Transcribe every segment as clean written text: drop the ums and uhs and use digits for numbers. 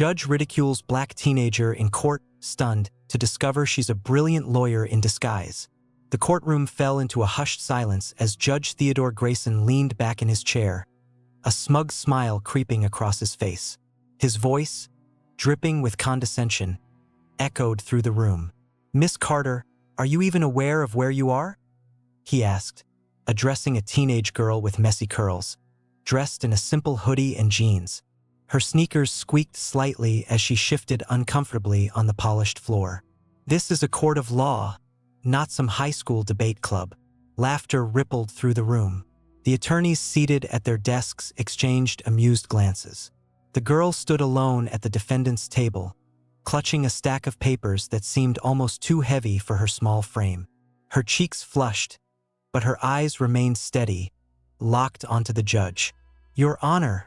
Judge ridicules black teenager in court, stunned, to discover she's a brilliant lawyer in disguise. The courtroom fell into a hushed silence as Judge Theodore Grayson leaned back in his chair, a smug smile creeping across his face. His voice, dripping with condescension, echoed through the room. "Miss Carter, are you even aware of where you are?" he asked, addressing a teenage girl with messy curls, dressed in a simple hoodie and jeans. Her sneakers squeaked slightly as she shifted uncomfortably on the polished floor. "This is a court of law, not some high school debate club." Laughter rippled through the room. The attorneys seated at their desks exchanged amused glances. The girl stood alone at the defendant's table, clutching a stack of papers that seemed almost too heavy for her small frame. Her cheeks flushed, but her eyes remained steady, locked onto the judge. "Your Honor,"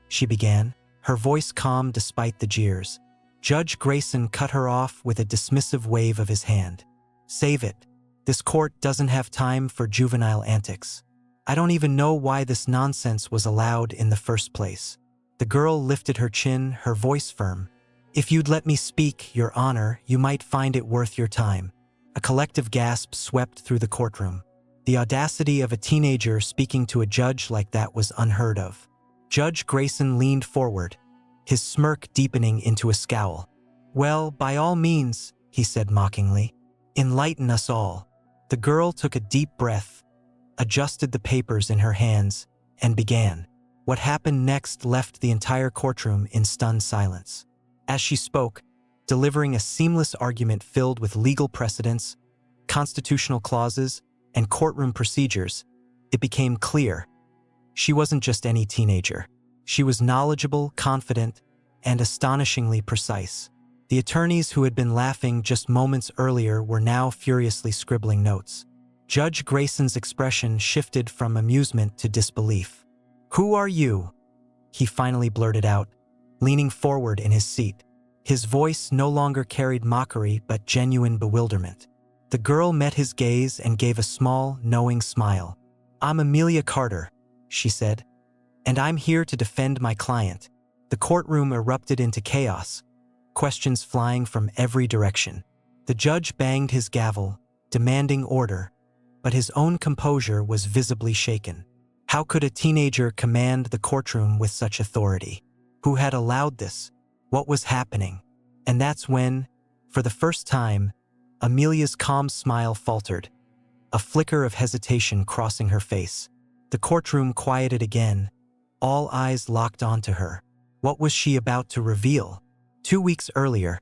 she began, her voice calm despite the jeers. Judge Grayson cut her off with a dismissive wave of his hand. "Save it. This court doesn't have time for juvenile antics. I don't even know why this nonsense was allowed in the first place." The girl lifted her chin, her voice firm. "If you'd let me speak, Your Honor, you might find it worth your time." A collective gasp swept through the courtroom. The audacity of a teenager speaking to a judge like that was unheard of. Judge Grayson leaned forward, his smirk deepening into a scowl. "Well, by all means," he said mockingly. "Enlighten us all." The girl took a deep breath, adjusted the papers in her hands, and began. What happened next left the entire courtroom in stunned silence. As she spoke, delivering a seamless argument filled with legal precedents, constitutional clauses, and courtroom procedures, it became clear. She wasn't just any teenager. She was knowledgeable, confident, and astonishingly precise. The attorneys who had been laughing just moments earlier were now furiously scribbling notes. Judge Grayson's expression shifted from amusement to disbelief. "Who are you?" he finally blurted out, leaning forward in his seat. His voice no longer carried mockery but genuine bewilderment. The girl met his gaze and gave a small, knowing smile. "I'm Amelia Carter," she said, "and I'm here to defend my client." The courtroom erupted into chaos, questions flying from every direction. The judge banged his gavel, demanding order, but his own composure was visibly shaken. How could a teenager command the courtroom with such authority? Who had allowed this? What was happening? And that's when, for the first time, Amelia's calm smile faltered, a flicker of hesitation crossing her face. The courtroom quieted again, all eyes locked onto her. What was she about to reveal? 2 weeks earlier,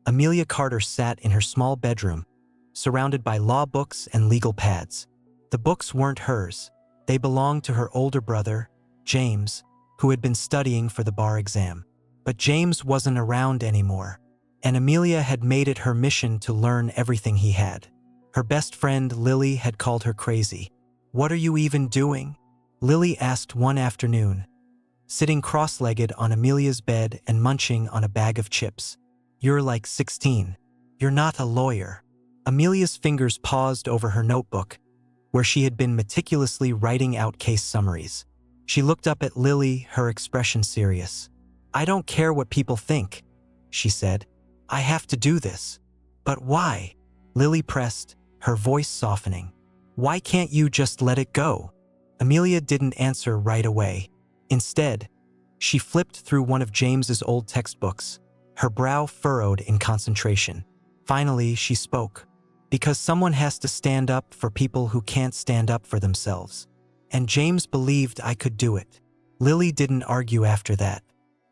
Amelia Carter sat in her small bedroom, surrounded by law books and legal pads. The books weren't hers. They belonged to her older brother, James, who had been studying for the bar exam. But James wasn't around anymore, and Amelia had made it her mission to learn everything he had. Her best friend, Lily, had called her crazy. "What are you even doing?" Lily asked one afternoon, sitting cross-legged on Amelia's bed and munching on a bag of chips. "You're like 16. You're not a lawyer." Amelia's fingers paused over her notebook, where she had been meticulously writing out case summaries. She looked up at Lily, her expression serious. "I don't care what people think," she said. "I have to do this." "But why?" Lily pressed, her voice softening. "Why can't you just let it go?" Amelia didn't answer right away. Instead, she flipped through one of James's old textbooks, her brow furrowed in concentration. Finally, she spoke. "Because someone has to stand up for people who can't stand up for themselves. And James believed I could do it." Lily didn't argue after that.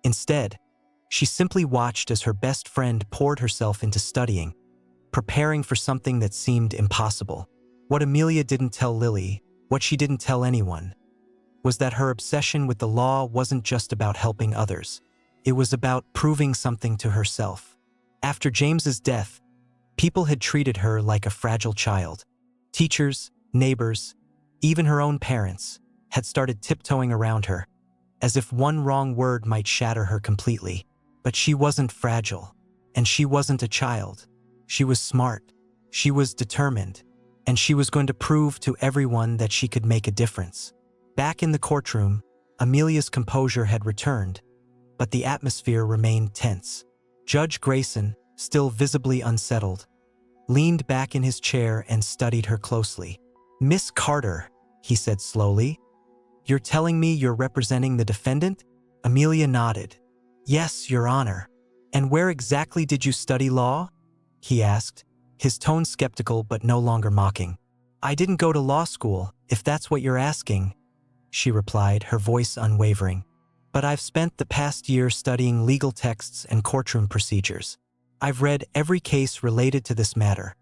Instead, she simply watched as her best friend poured herself into studying, preparing for something that seemed impossible. What Amelia didn't tell Lily, what she didn't tell anyone, was that her obsession with the law wasn't just about helping others. It was about proving something to herself. After James's death, people had treated her like a fragile child. Teachers, neighbors, even her own parents had started tiptoeing around her, as if one wrong word might shatter her completely. But she wasn't fragile, and she wasn't a child. She was smart, she was determined, and she was going to prove to everyone that she could make a difference. Back in the courtroom, Amelia's composure had returned, but the atmosphere remained tense. Judge Grayson, still visibly unsettled, leaned back in his chair and studied her closely. "Miss Carter," he said slowly, "you're telling me you're representing the defendant?" Amelia nodded. "Yes, Your Honor." "And where exactly did you study law?" he asked, his tone skeptical but no longer mocking. "I didn't go to law school, if that's what you're asking," she replied, her voice unwavering. "But I've spent the past year studying legal texts and courtroom procedures. I've read every case related to this matter,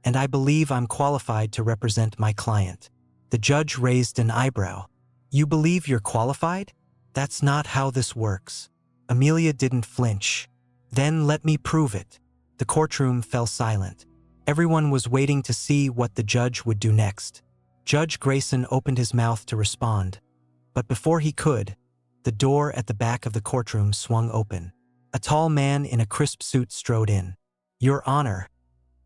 and I believe I'm qualified to represent my client." The judge raised an eyebrow. "You believe you're qualified? That's not how this works." Amelia didn't flinch. "Then let me prove it." The courtroom fell silent. Everyone was waiting to see what the judge would do next. Judge Grayson opened his mouth to respond, but before he could, the door at the back of the courtroom swung open. A tall man in a crisp suit strode in. "Your Honor,"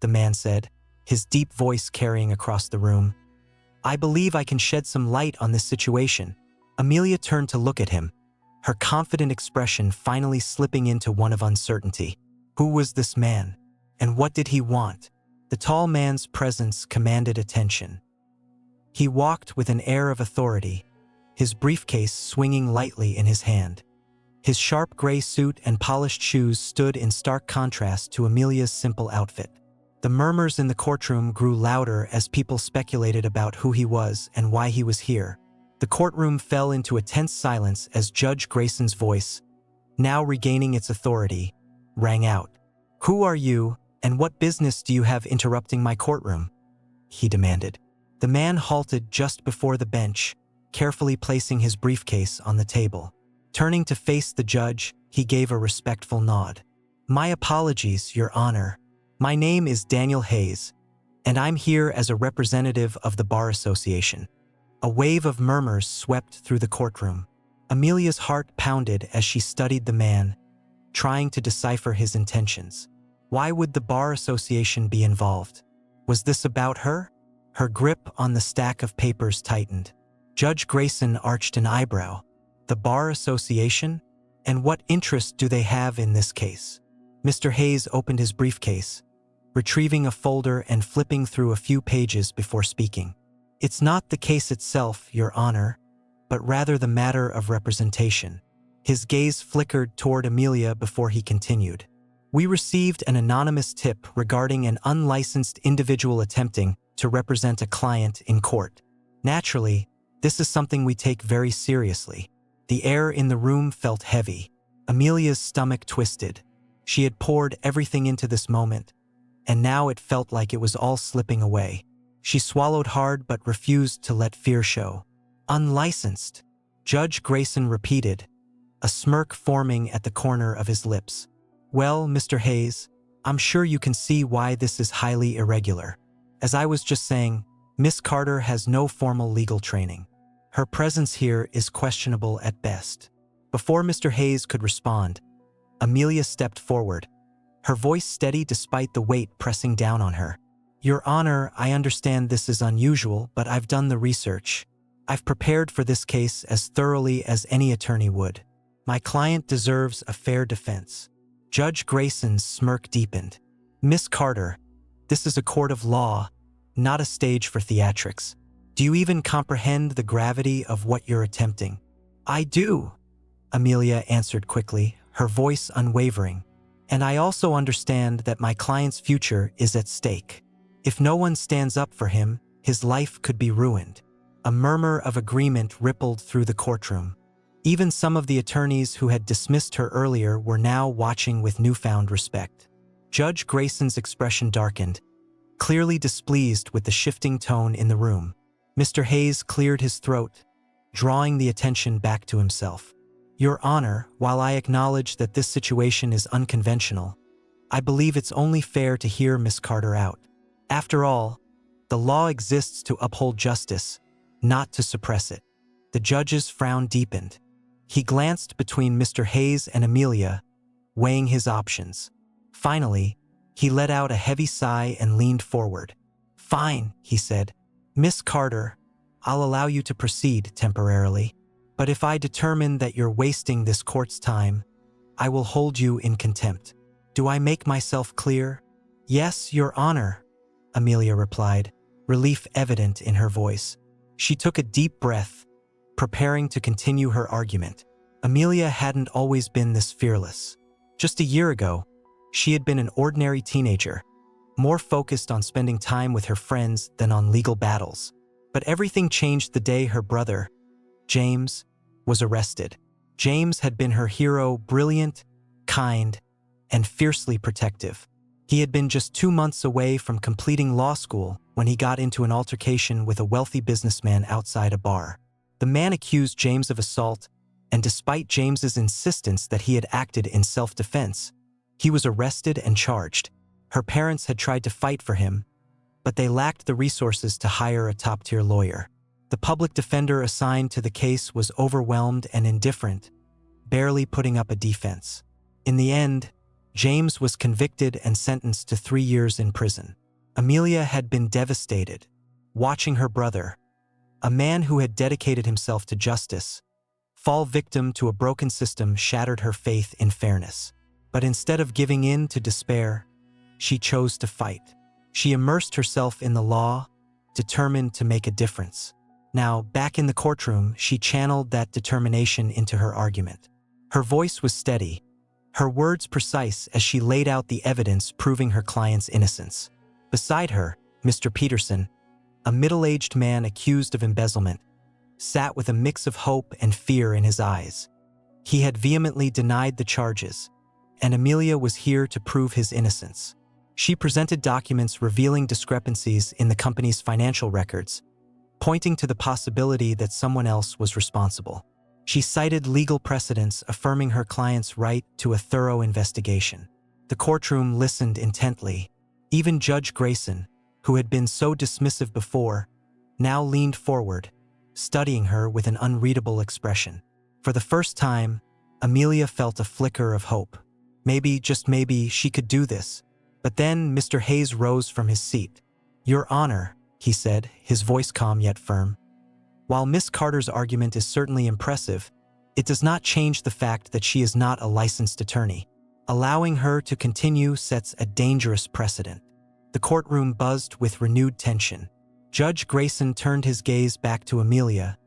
the man said, his deep voice carrying across the room, "I believe I can shed some light on this situation." Amelia turned to look at him, her confident expression finally slipping into one of uncertainty. Who was this man? And what did he want? The tall man's presence commanded attention. He walked with an air of authority, his briefcase swinging lightly in his hand. His sharp gray suit and polished shoes stood in stark contrast to Amelia's simple outfit. The murmurs in the courtroom grew louder as people speculated about who he was and why he was here. The courtroom fell into a tense silence as Judge Grayson's voice, now regaining its authority, rang out. "Who are you, and what business do you have interrupting my courtroom?" he demanded. The man halted just before the bench, carefully placing his briefcase on the table. Turning to face the judge, he gave a respectful nod. "My apologies, Your Honor. My name is Daniel Hayes, and I'm here as a representative of the Bar Association." A wave of murmurs swept through the courtroom. Amelia's heart pounded as she studied the man, trying to decipher his intentions. Why would the Bar Association be involved? Was this about her? Her grip on the stack of papers tightened. Judge Grayson arched an eyebrow. The Bar Association? And what interest do they have in this case? Mr. Hayes opened his briefcase, retrieving a folder and flipping through a few pages before speaking. "It's not the case itself, Your Honor, but rather the matter of representation." His gaze flickered toward Amelia before he continued. "We received an anonymous tip regarding an unlicensed individual attempting to represent a client in court. Naturally, this is something we take very seriously." The air in the room felt heavy. Amelia's stomach twisted. She had poured everything into this moment, and now it felt like it was all slipping away. She swallowed hard but refused to let fear show. "Unlicensed," Judge Grayson repeated, a smirk forming at the corner of his lips. "Well, Mr. Hayes, I'm sure you can see why this is highly irregular. As I was just saying, Miss Carter has no formal legal training. Her presence here is questionable at best." Before Mr. Hayes could respond, Amelia stepped forward, her voice steady despite the weight pressing down on her. "Your Honor, I understand this is unusual, but I've done the research. I've prepared for this case as thoroughly as any attorney would. My client deserves a fair defense." Judge Grayson's smirk deepened. "Miss Carter, this is a court of law, not a stage for theatrics. Do you even comprehend the gravity of what you're attempting?" "I do," Amelia answered quickly, her voice unwavering. "And I also understand that my client's future is at stake. If no one stands up for him, his life could be ruined." A murmur of agreement rippled through the courtroom. Even some of the attorneys who had dismissed her earlier were now watching with newfound respect. Judge Grayson's expression darkened, clearly displeased with the shifting tone in the room. Mr. Hayes cleared his throat, drawing the attention back to himself. "Your Honor, while I acknowledge that this situation is unconventional, I believe it's only fair to hear Miss Carter out. After all, the law exists to uphold justice, not to suppress it." The judge's frown deepened. He glanced between Mr. Hayes and Amelia, weighing his options. Finally, he let out a heavy sigh and leaned forward. "Fine," he said. "Miss Carter, I'll allow you to proceed temporarily. But if I determine that you're wasting this court's time, I will hold you in contempt. Do I make myself clear? Yes, Your Honor, Amelia replied, relief evident in her voice. She took a deep breath, preparing to continue her argument. Amelia hadn't always been this fearless. Just a year ago, she had been an ordinary teenager, more focused on spending time with her friends than on legal battles. But everything changed the day her brother, James, was arrested. James had been her hero, brilliant, kind, and fiercely protective. He had been just 2 months away from completing law school when he got into an altercation with a wealthy businessman outside a bar. The man accused James of assault, and despite James's insistence that he had acted in self-defense, he was arrested and charged. Her parents had tried to fight for him, but they lacked the resources to hire a top-tier lawyer. The public defender assigned to the case was overwhelmed and indifferent, barely putting up a defense. In the end, James was convicted and sentenced to 3 years in prison. Amelia had been devastated, watching her brother, a man who had dedicated himself to justice, fall victim to a broken system shattered her faith in fairness. But instead of giving in to despair, she chose to fight. She immersed herself in the law, determined to make a difference. Now, back in the courtroom, she channeled that determination into her argument. Her voice was steady, her words precise as she laid out the evidence proving her client's innocence. Beside her, Mr. Peterson, a middle-aged man accused of embezzlement, sat with a mix of hope and fear in his eyes. He had vehemently denied the charges, and Amelia was here to prove his innocence. She presented documents revealing discrepancies in the company's financial records, pointing to the possibility that someone else was responsible. She cited legal precedents affirming her client's right to a thorough investigation. The courtroom listened intently. Even Judge Grayson, who had been so dismissive before, now leaned forward, studying her with an unreadable expression. For the first time, Amelia felt a flicker of hope. Maybe, just maybe, she could do this. But then Mr. Hayes rose from his seat. Your Honor, he said, his voice calm yet firm. While Miss Carter's argument is certainly impressive, it does not change the fact that she is not a licensed attorney. Allowing her to continue sets a dangerous precedent. The courtroom buzzed with renewed tension. Judge Grayson turned his gaze back to Amelia,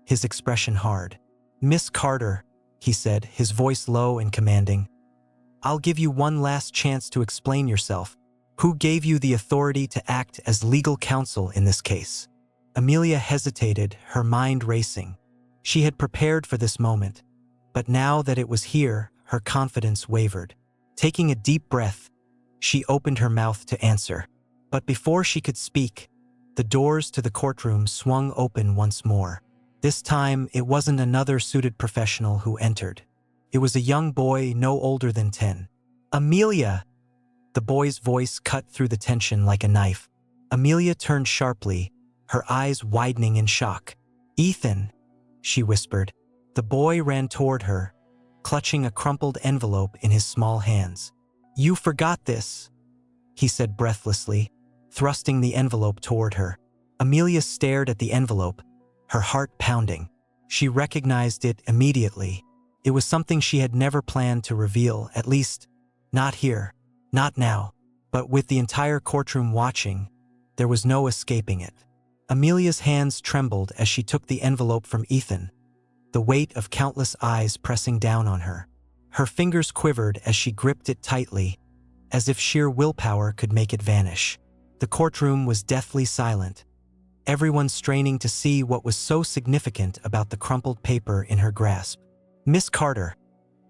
his expression hard. Miss Carter, he said, his voice low and commanding, I'll give you one last chance to explain yourself. Who gave you the authority to act as legal counsel in this case? Amelia hesitated, her mind racing. She had prepared for this moment, but now that it was here, her confidence wavered. Taking a deep breath, she opened her mouth to answer. But before she could speak, the doors to the courtroom swung open once more. This time, it wasn't another suited professional who entered. It was a young boy no older than 10. Amelia! The boy's voice cut through the tension like a knife. Amelia turned sharply, her eyes widening in shock. Ethan, she whispered. The boy ran toward her, clutching a crumpled envelope in his small hands. You forgot this, he said breathlessly, thrusting the envelope toward her. Amelia stared at the envelope, her heart pounding. She recognized it immediately. It was something she had never planned to reveal, at least, not here, not now. But with the entire courtroom watching, there was no escaping it. Amelia's hands trembled as she took the envelope from Ethan, the weight of countless eyes pressing down on her. Her fingers quivered as she gripped it tightly, as if sheer willpower could make it vanish. The courtroom was deathly silent, everyone straining to see what was so significant about the crumpled paper in her grasp. Miss Carter,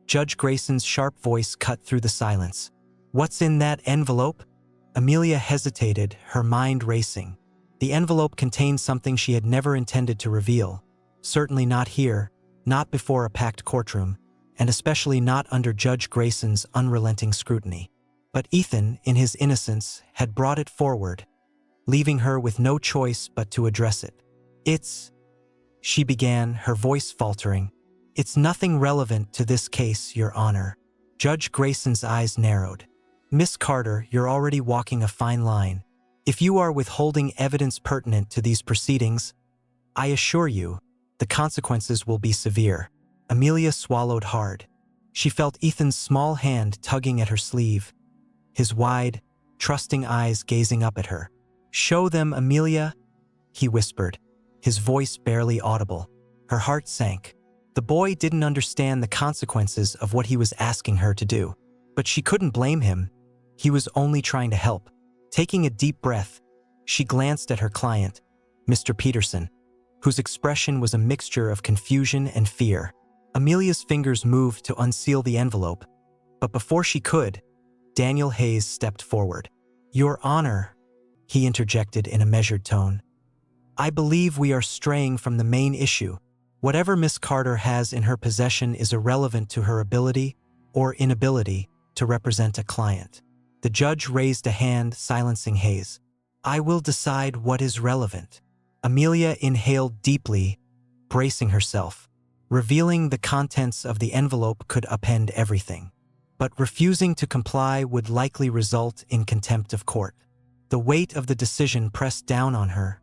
Judge Grayson's sharp voice cut through the silence. What's in that envelope? Amelia hesitated, her mind racing. The envelope contained something she had never intended to reveal. Certainly not here, not before a packed courtroom, and especially not under Judge Grayson's unrelenting scrutiny. But Ethan, in his innocence, had brought it forward, leaving her with no choice but to address it. It's, she began, her voice faltering. It's nothing relevant to this case, Your Honor. Judge Grayson's eyes narrowed. Miss Carter, you're already walking a fine line. If you are withholding evidence pertinent to these proceedings, I assure you, the consequences will be severe. Amelia swallowed hard. She felt Ethan's small hand tugging at her sleeve, his wide, trusting eyes gazing up at her. "Show them, Amelia," he whispered, his voice barely audible. Her heart sank. The boy didn't understand the consequences of what he was asking her to do. But she couldn't blame him. He was only trying to help. Taking a deep breath, she glanced at her client, Mr. Peterson, whose expression was a mixture of confusion and fear. Amelia's fingers moved to unseal the envelope, but before she could, Daniel Hayes stepped forward. "Your Honor," he interjected in a measured tone, "I believe we are straying from the main issue. Whatever Miss Carter has in her possession is irrelevant to her ability or inability to represent a client." The judge raised a hand, silencing Hayes. "I will decide what is relevant." Amelia inhaled deeply, bracing herself. Revealing the contents of the envelope could upend everything. But refusing to comply would likely result in contempt of court. The weight of the decision pressed down on her,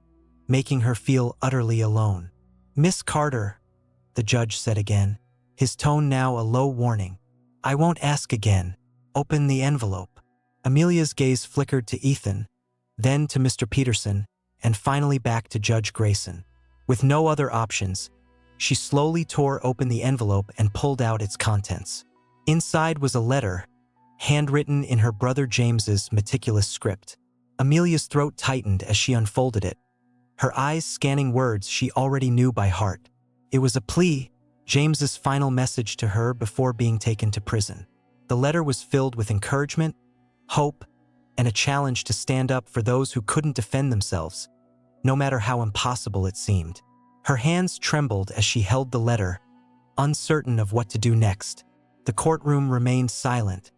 making her feel utterly alone. "Miss Carter," the judge said again, his tone now a low warning. "I won't ask again. Open the envelope." Amelia's gaze flickered to Ethan, then to Mr. Peterson, and finally back to Judge Grayson. With no other options, she slowly tore open the envelope and pulled out its contents. Inside was a letter, handwritten in her brother James's meticulous script. Amelia's throat tightened as she unfolded it, her eyes scanning words she already knew by heart. It was a plea, James's final message to her before being taken to prison. The letter was filled with encouragement, hope, and a challenge to stand up for those who couldn't defend themselves, no matter how impossible it seemed. Her hands trembled as she held the letter, uncertain of what to do next. The courtroom remained silent,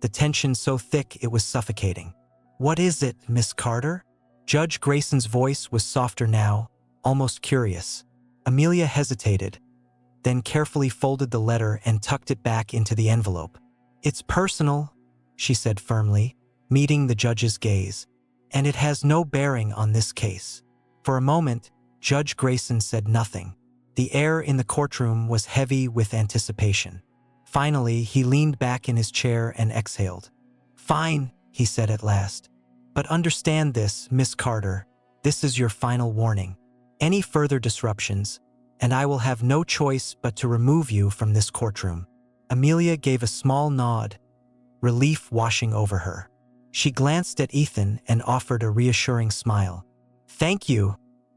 the tension so thick it was suffocating. "What is it, Miss Carter?" Judge Grayson's voice was softer now, almost curious. Amelia hesitated, then carefully folded the letter and tucked it back into the envelope. "It's personal," she said firmly, meeting the judge's gaze, "and it has no bearing on this case." For a moment, Judge Grayson said nothing. The air in the courtroom was heavy with anticipation. Finally, he leaned back in his chair and exhaled. "Fine," he said at last. "But understand this, Miss Carter. This is your final warning. Any further disruptions, and I will have no choice but to remove you from this courtroom." Amelia gave a small nod, relief washing over her. She glanced at Ethan and offered a reassuring smile. "Thank you,"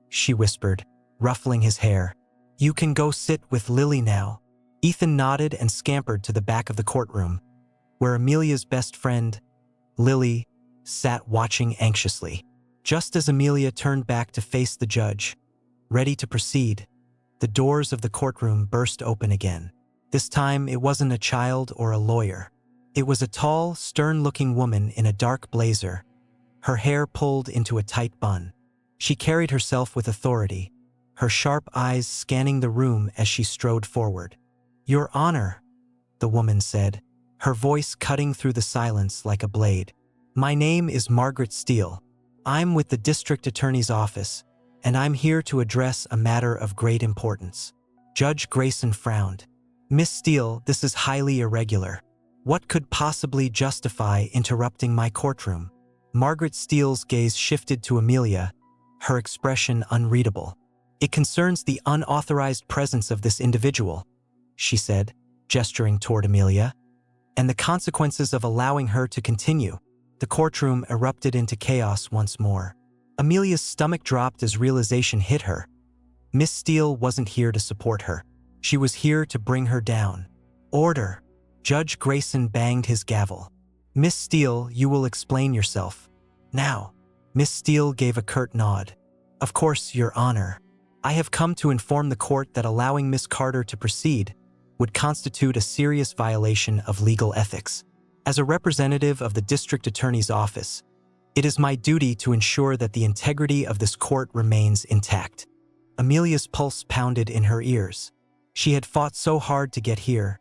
she whispered, ruffling his hair. "You can go sit with Lily now." Ethan nodded and scampered to the back of the courtroom, where Amelia's best friend, Lily, sat watching anxiously. Just as Amelia turned back to face the judge, ready to proceed, the doors of the courtroom burst open again. This time it wasn't a child or a lawyer. It was a tall, stern-looking woman in a dark blazer, her hair pulled into a tight bun. She carried herself with authority, her sharp eyes scanning the room as she strode forward. "Your Honor," the woman said, her voice cutting through the silence like a blade. "My name is Margaret Steele. I'm with the District Attorney's Office, and I'm here to address a matter of great importance." Judge Grayson frowned. "Miss Steele, this is highly irregular. What could possibly justify interrupting my courtroom?" Margaret Steele's gaze shifted to Amelia, her expression unreadable. "It concerns the unauthorized presence of this individual," she said, gesturing toward Amelia, "and the consequences of allowing her to continue." The courtroom erupted into chaos once more. Amelia's stomach dropped as realization hit her. Miss Steele wasn't here to support her. She was here to bring her down. "Order!" Judge Grayson banged his gavel. "Miss Steele, you will explain yourself. Now." Miss Steele gave a curt nod. "Of course, Your Honor. I have come to inform the court that allowing Miss Carter to proceed would constitute a serious violation of legal ethics. As a representative of the District Attorney's Office, it is my duty to ensure that the integrity of this court remains intact." Amelia's pulse pounded in her ears. She had fought so hard to get here,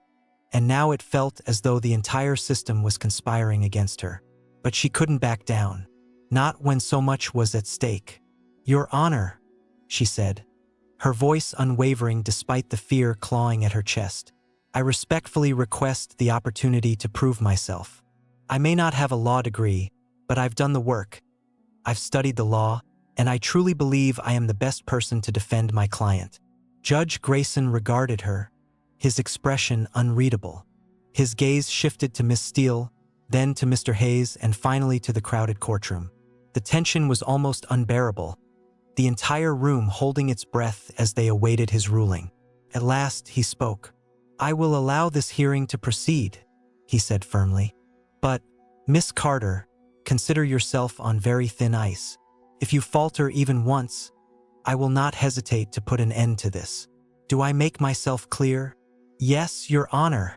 and now it felt as though the entire system was conspiring against her. But she couldn't back down, not when so much was at stake. "Your Honor," she said, her voice unwavering despite the fear clawing at her chest. I respectfully request the opportunity to prove myself. I may not have a law degree, but I've done the work. I've studied the law, and I truly believe I am the best person to defend my client." Judge Grayson regarded her, his expression unreadable. His gaze shifted to Miss Steele, then to Mr. Hayes, and finally to the crowded courtroom. The tension was almost unbearable, the entire room holding its breath as they awaited his ruling. At last, he spoke. "I will allow this hearing to proceed," he said firmly. "But, Miss Carter, consider yourself on very thin ice. If you falter even once, I will not hesitate to put an end to this. Do I make myself clear?" "Yes, Your Honor,"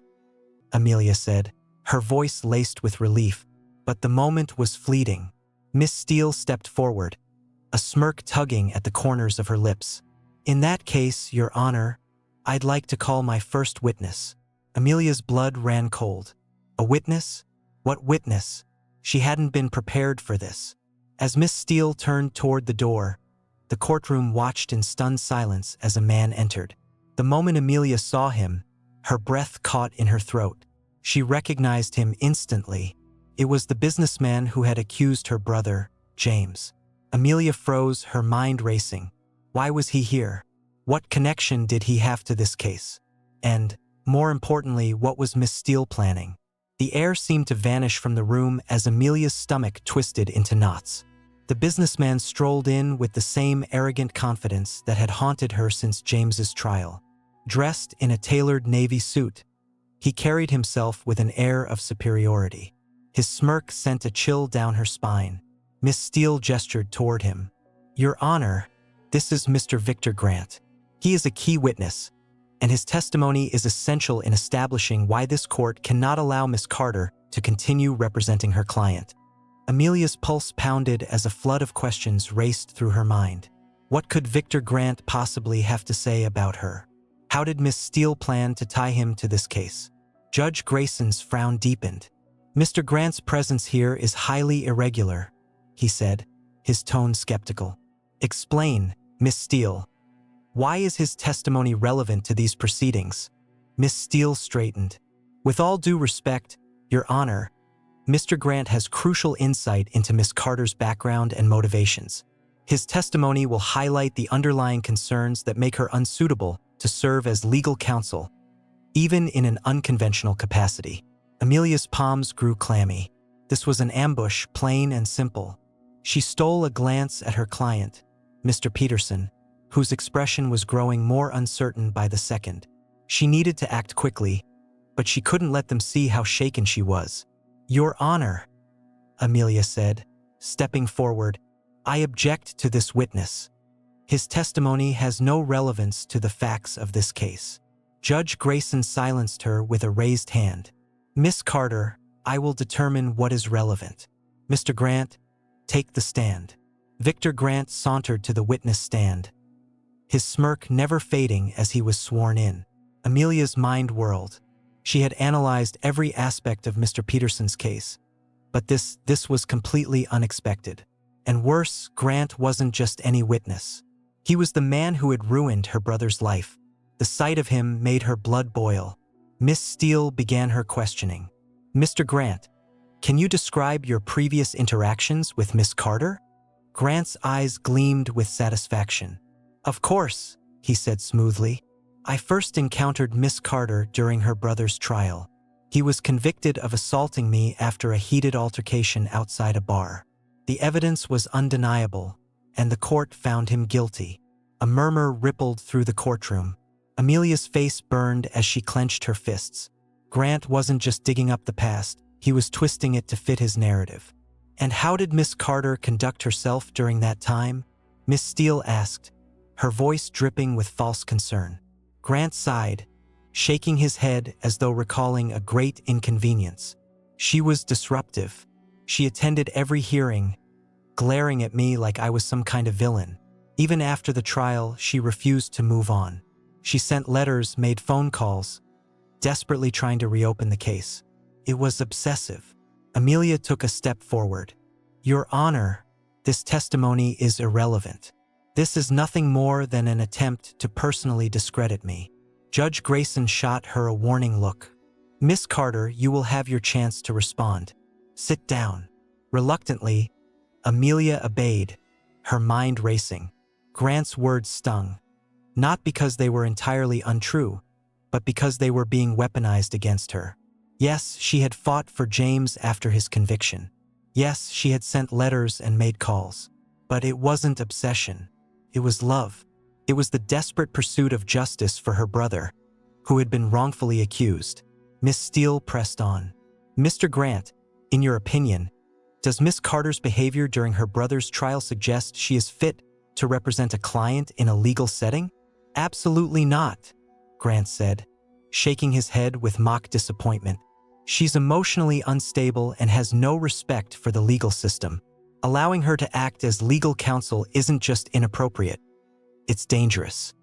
Amelia said, her voice laced with relief, but the moment was fleeting. Miss Steele stepped forward, a smirk tugging at the corners of her lips. "In that case, Your Honor, I'd like to call my first witness." Amelia's blood ran cold. A witness? What witness? She hadn't been prepared for this. As Miss Steele turned toward the door, the courtroom watched in stunned silence as a man entered. The moment Amelia saw him, her breath caught in her throat. She recognized him instantly. It was the businessman who had accused her brother, James. Amelia froze, her mind racing. Why was he here? What connection did he have to this case? And, more importantly, what was Miss Steele planning? The air seemed to vanish from the room as Amelia's stomach twisted into knots. The businessman strolled in with the same arrogant confidence that had haunted her since James's trial. Dressed in a tailored navy suit, he carried himself with an air of superiority. His smirk sent a chill down her spine. Miss Steele gestured toward him. "Your Honor, this is Mr. Victor Grant. He is a key witness, and his testimony is essential in establishing why this court cannot allow Miss Carter to continue representing her client." Amelia's pulse pounded as a flood of questions raced through her mind. What could Victor Grant possibly have to say about her? How did Miss Steele plan to tie him to this case? Judge Grayson's frown deepened. "Mr. Grant's presence here is highly irregular," he said, his tone skeptical. "Explain, Miss Steele. Why is his testimony relevant to these proceedings?" Miss Steele straightened. "With all due respect, Your Honor, Mr. Grant has crucial insight into Miss Carter's background and motivations. His testimony will highlight the underlying concerns that make her unsuitable to serve as legal counsel, even in an unconventional capacity." Amelia's palms grew clammy. This was an ambush, plain and simple. She stole a glance at her client, Mr. Peterson, whose expression was growing more uncertain by the second. She needed to act quickly, but she couldn't let them see how shaken she was. "Your Honor," Amelia said, stepping forward, "I object to this witness. His testimony has no relevance to the facts of this case." Judge Grayson silenced her with a raised hand. "Miss Carter, I will determine what is relevant. Mr. Grant, take the stand." Victor Grant sauntered to the witness stand, his smirk never fading as he was sworn in. Amelia's mind whirled. She had analyzed every aspect of Mr. Peterson's case, but this was completely unexpected. And worse, Grant wasn't just any witness. He was the man who had ruined her brother's life. The sight of him made her blood boil. Miss Steele began her questioning. "Mr. Grant, can you describe your previous interactions with Miss Carter?" Grant's eyes gleamed with satisfaction. "Of course," he said smoothly. "I first encountered Miss Carter during her brother's trial. He was convicted of assaulting me after a heated altercation outside a bar. The evidence was undeniable, and the court found him guilty." A murmur rippled through the courtroom. Amelia's face burned as she clenched her fists. Grant wasn't just digging up the past, he was twisting it to fit his narrative. "And how did Miss Carter conduct herself during that time?" Miss Steele asked, her voice dripping with false concern. Grant sighed, shaking his head as though recalling a great inconvenience. "She was disruptive. She attended every hearing, glaring at me like I was some kind of villain. Even after the trial, she refused to move on. She sent letters, made phone calls, desperately trying to reopen the case. It was obsessive." Amelia took a step forward. "Your Honor, this testimony is irrelevant. This is nothing more than an attempt to personally discredit me." Judge Grayson shot her a warning look. "Miss Carter, you will have your chance to respond. Sit down." Reluctantly, Amelia obeyed, her mind racing. Grant's words stung, not because they were entirely untrue, but because they were being weaponized against her. Yes, she had fought for James after his conviction. Yes, she had sent letters and made calls. But it wasn't obsession. It was love. It was the desperate pursuit of justice for her brother, who had been wrongfully accused. Miss Steele pressed on. "Mr. Grant, in your opinion, does Miss Carter's behavior during her brother's trial suggest she is fit to represent a client in a legal setting?" "Absolutely not," Grant said, shaking his head with mock disappointment. "She's emotionally unstable and has no respect for the legal system. Allowing her to act as legal counsel isn't just inappropriate. It's dangerous."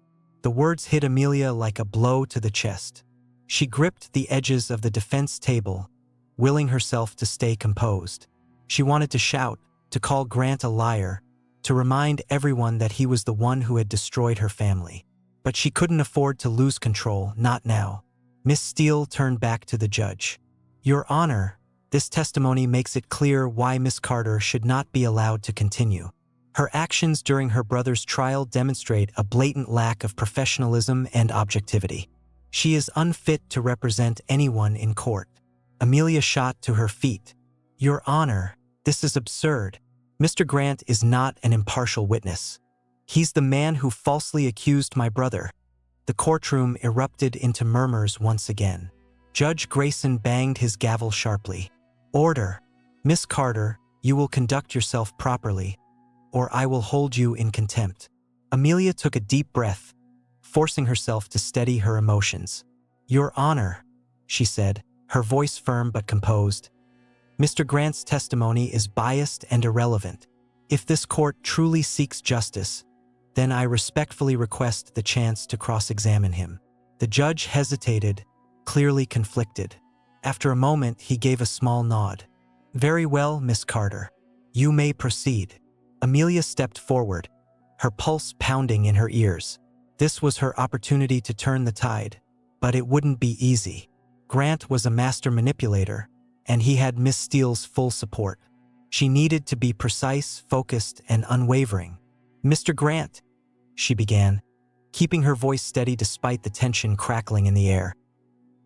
The words hit Amelia like a blow to the chest. She gripped the edges of the defense table, willing herself to stay composed. She wanted to shout, to call Grant a liar, to remind everyone that he was the one who had destroyed her family. But she couldn't afford to lose control, not now. Miss Steele turned back to the judge. "Your Honor, this testimony makes it clear why Miss Carter should not be allowed to continue. Her actions during her brother's trial demonstrate a blatant lack of professionalism and objectivity. She is unfit to represent anyone in court." Amelia shot to her feet. "Your Honor, this is absurd. Mr. Grant is not an impartial witness. He's the man who falsely accused my brother." The courtroom erupted into murmurs once again. Judge Grayson banged his gavel sharply. "Order. Miss Carter, you will conduct yourself properly, or I will hold you in contempt." Amelia took a deep breath, forcing herself to steady her emotions. "Your Honor," she said, her voice firm but composed, "Mr. Grant's testimony is biased and irrelevant. If this court truly seeks justice, then I respectfully request the chance to cross-examine him." The judge hesitated, clearly conflicted. After a moment, he gave a small nod. "Very well, Miss Carter. You may proceed." Amelia stepped forward, her pulse pounding in her ears. This was her opportunity to turn the tide, but it wouldn't be easy. Grant was a master manipulator, and he had Miss Steele's full support. She needed to be precise, focused, and unwavering. "Mr. Grant," she began, keeping her voice steady despite the tension crackling in the air.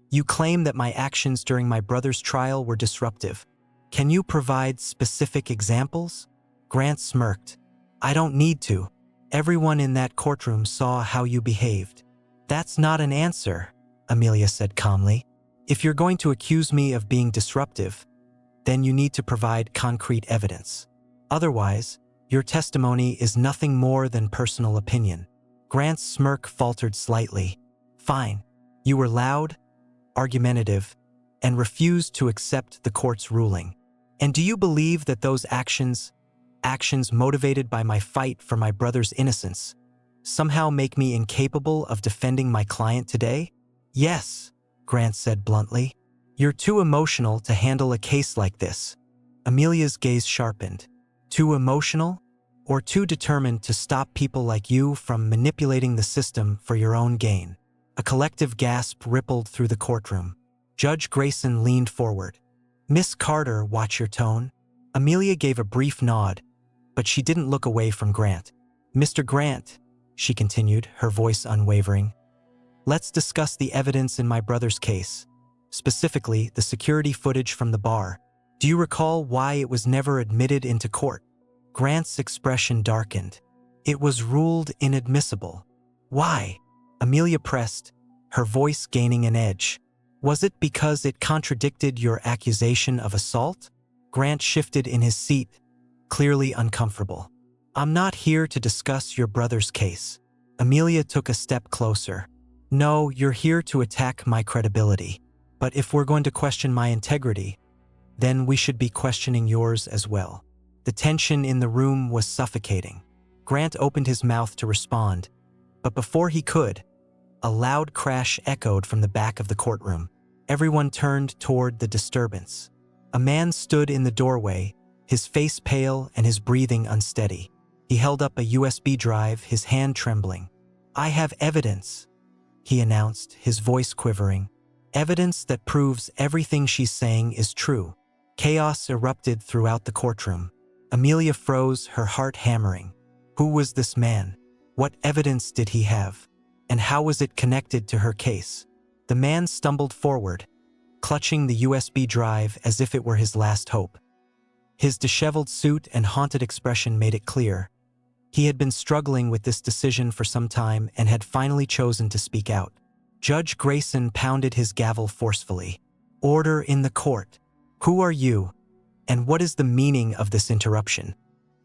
"You claim that my actions during my brother's trial were disruptive. Can you provide specific examples?" Grant smirked. "I don't need to. Everyone in that courtroom saw how you behaved." "That's not an answer," Amelia said calmly. "If you're going to accuse me of being disruptive, then you need to provide concrete evidence. Otherwise, your testimony is nothing more than personal opinion." Grant's smirk faltered slightly. "Fine. You were loud, argumentative, and refused to accept the court's ruling. And do you believe that those actions motivated by my fight for my brother's innocence, somehow make me incapable of defending my client today?" "Yes," Grant said bluntly. "You're too emotional to handle a case like this." Amelia's gaze sharpened. "Too emotional? Or too determined to stop people like you from manipulating the system for your own gain?" A collective gasp rippled through the courtroom. Judge Grayson leaned forward. "Miss Carter, watch your tone." Amelia gave a brief nod, but she didn't look away from Grant. "Mr. Grant," she continued, her voice unwavering, "let's discuss the evidence in my brother's case, specifically the security footage from the bar. Do you recall why it was never admitted into court?" Grant's expression darkened. "It was ruled inadmissible." "Why?" Amelia pressed, her voice gaining an edge. "Was it because it contradicted your accusation of assault?" Grant shifted in his seat, clearly uncomfortable. "I'm not here to discuss your brother's case." Amelia took a step closer. "No, you're here to attack my credibility. But if we're going to question my integrity, then we should be questioning yours as well." The tension in the room was suffocating. Grant opened his mouth to respond, but before he could, a loud crash echoed from the back of the courtroom. Everyone turned toward the disturbance. A man stood in the doorway, his face pale and his breathing unsteady. He held up a USB drive, his hand trembling. "I have evidence," he announced, his voice quivering. Evidence that proves everything she's saying is true. Chaos erupted throughout the courtroom. Amelia froze, her heart hammering. Who was this man? What evidence did he have? And how was it connected to her case? The man stumbled forward, clutching the USB drive as if it were his last hope. His disheveled suit and haunted expression made it clear. He had been struggling with this decision for some time and had finally chosen to speak out. Judge Grayson pounded his gavel forcefully. Order in the court. Who are you? And what is the meaning of this interruption?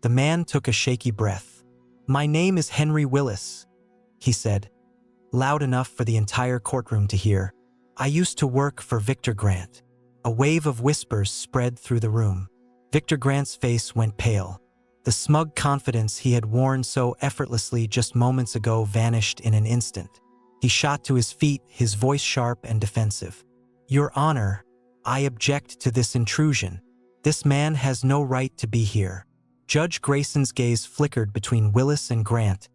The man took a shaky breath. My name is Henry Willis, he said, loud enough for the entire courtroom to hear. I used to work for Victor Grant. A wave of whispers spread through the room. Victor Grant's face went pale. The smug confidence he had worn so effortlessly just moments ago vanished in an instant. He shot to his feet, his voice sharp and defensive. Your Honor, I object to this intrusion. This man has no right to be here. Judge Grayson's gaze flickered between Willis and Grant,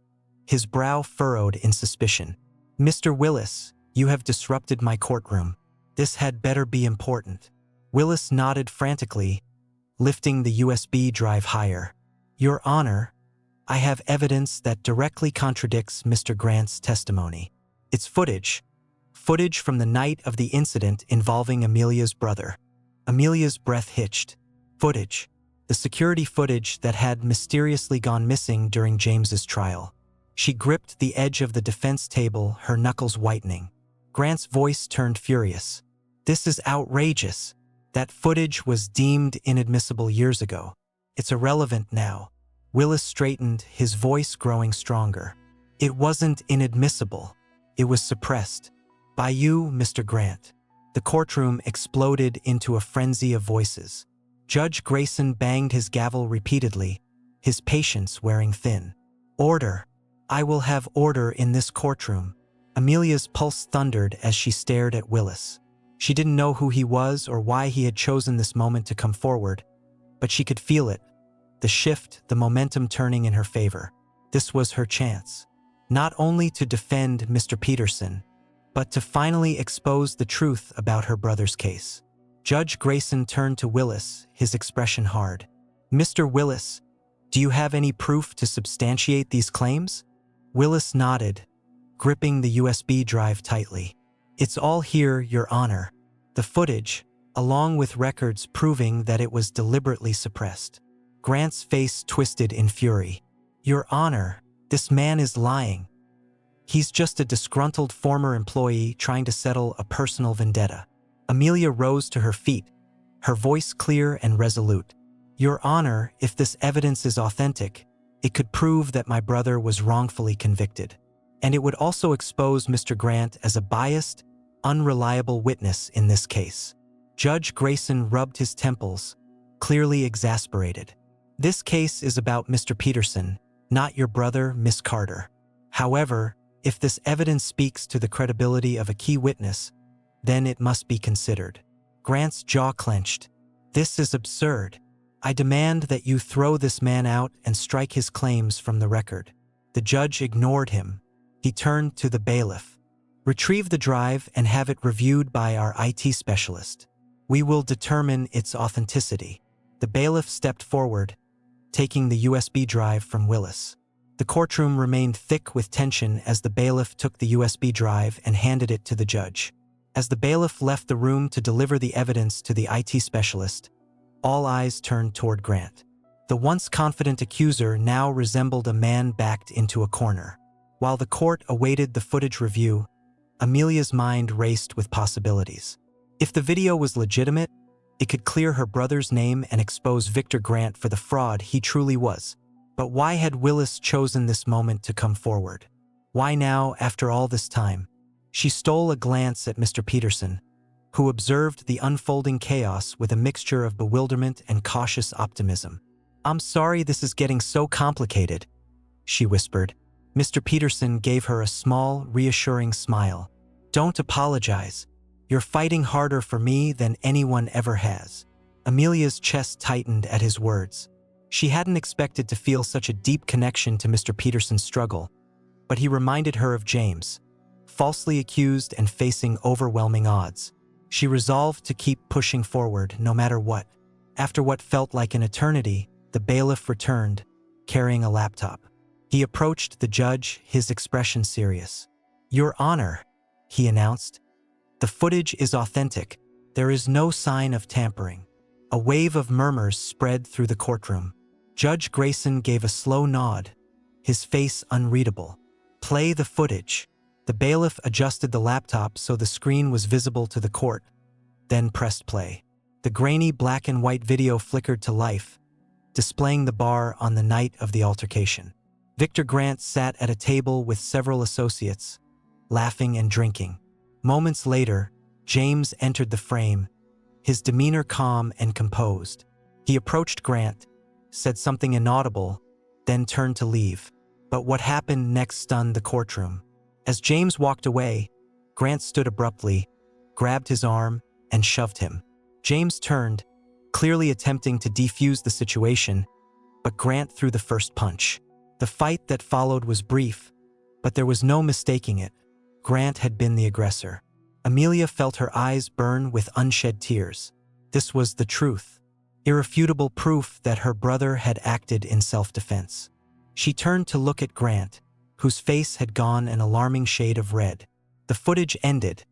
his brow furrowed in suspicion. Mr. Willis, you have disrupted my courtroom. This had better be important. Willis nodded frantically, lifting the USB drive higher. Your Honor, I have evidence that directly contradicts Mr. Grant's testimony. It's footage from the night of the incident involving Amelia's brother. Amelia's breath hitched. Footage. The security footage that had mysteriously gone missing during James's trial. She gripped the edge of the defense table, her knuckles whitening. Grant's voice turned furious. This is outrageous. That footage was deemed inadmissible years ago. It's irrelevant now. Willis straightened, his voice growing stronger. It wasn't inadmissible. It was suppressed. By you, Mr. Grant. The courtroom exploded into a frenzy of voices. Judge Grayson banged his gavel repeatedly, his patience wearing thin. Order. I will have order in this courtroom. Amelia's pulse thundered as she stared at Willis. She didn't know who he was or why he had chosen this moment to come forward, but she could feel it. The shift, the momentum turning in her favor. This was her chance. Not only to defend Mr. Peterson, but to finally expose the truth about her brother's case. Judge Grayson turned to Willis, his expression hard. Mr. Willis, do you have any proof to substantiate these claims? Willis nodded, gripping the USB drive tightly. It's all here, Your Honor. The footage, along with records proving that it was deliberately suppressed. Grant's face twisted in fury. Your Honor, this man is lying. He's just a disgruntled former employee trying to settle a personal vendetta. Amelia rose to her feet, her voice clear and resolute. Your Honor, if this evidence is authentic, it could prove that my brother was wrongfully convicted. And it would also expose Mr. Grant as a biased, unreliable witness in this case. Judge Grayson rubbed his temples, clearly exasperated. This case is about Mr. Peterson, not your brother, Miss Carter. However, if this evidence speaks to the credibility of a key witness, then it must be considered. Grant's jaw clenched. This is absurd. I demand that you throw this man out and strike his claims from the record. The judge ignored him. He turned to the bailiff. Retrieve the drive and have it reviewed by our IT specialist. We will determine its authenticity. The bailiff stepped forward, taking the USB drive from Willis. The courtroom remained thick with tension as the bailiff took the USB drive and handed it to the judge. As the bailiff left the room to deliver the evidence to the IT specialist, all eyes turned toward Grant. The once confident accuser now resembled a man backed into a corner. While the court awaited the footage review, Amelia's mind raced with possibilities. If the video was legitimate, it could clear her brother's name and expose Victor Grant for the fraud he truly was. But why had Willis chosen this moment to come forward? Why now, after all this time? She stole a glance at Mr. Peterson, who observed the unfolding chaos with a mixture of bewilderment and cautious optimism. I'm sorry this is getting so complicated, she whispered. Mr. Peterson gave her a small, reassuring smile. Don't apologize. You're fighting harder for me than anyone ever has. Amelia's chest tightened at his words. She hadn't expected to feel such a deep connection to Mr. Peterson's struggle, but he reminded her of James, falsely accused and facing overwhelming odds. She resolved to keep pushing forward no matter what. After what felt like an eternity, the bailiff returned, carrying a laptop. He approached the judge, his expression serious. "Your Honor," he announced, "the footage is authentic. There is no sign of tampering." A wave of murmurs spread through the courtroom. Judge Grayson gave a slow nod, his face unreadable. "Play the footage." The bailiff adjusted the laptop so the screen was visible to the court, then pressed play. The grainy black and white video flickered to life, displaying the bar on the night of the altercation. Victor Grant sat at a table with several associates, laughing and drinking. Moments later, James entered the frame, his demeanor calm and composed. He approached Grant, said something inaudible, then turned to leave. But what happened next stunned the courtroom. As James walked away, Grant stood abruptly, grabbed his arm, and shoved him. James turned, clearly attempting to defuse the situation, but Grant threw the first punch. The fight that followed was brief, but there was no mistaking it. Grant had been the aggressor. Amelia felt her eyes burn with unshed tears. This was the truth, irrefutable proof that her brother had acted in self-defense. She turned to look at Grant, whose face had gone an alarming shade of red. The footage ended,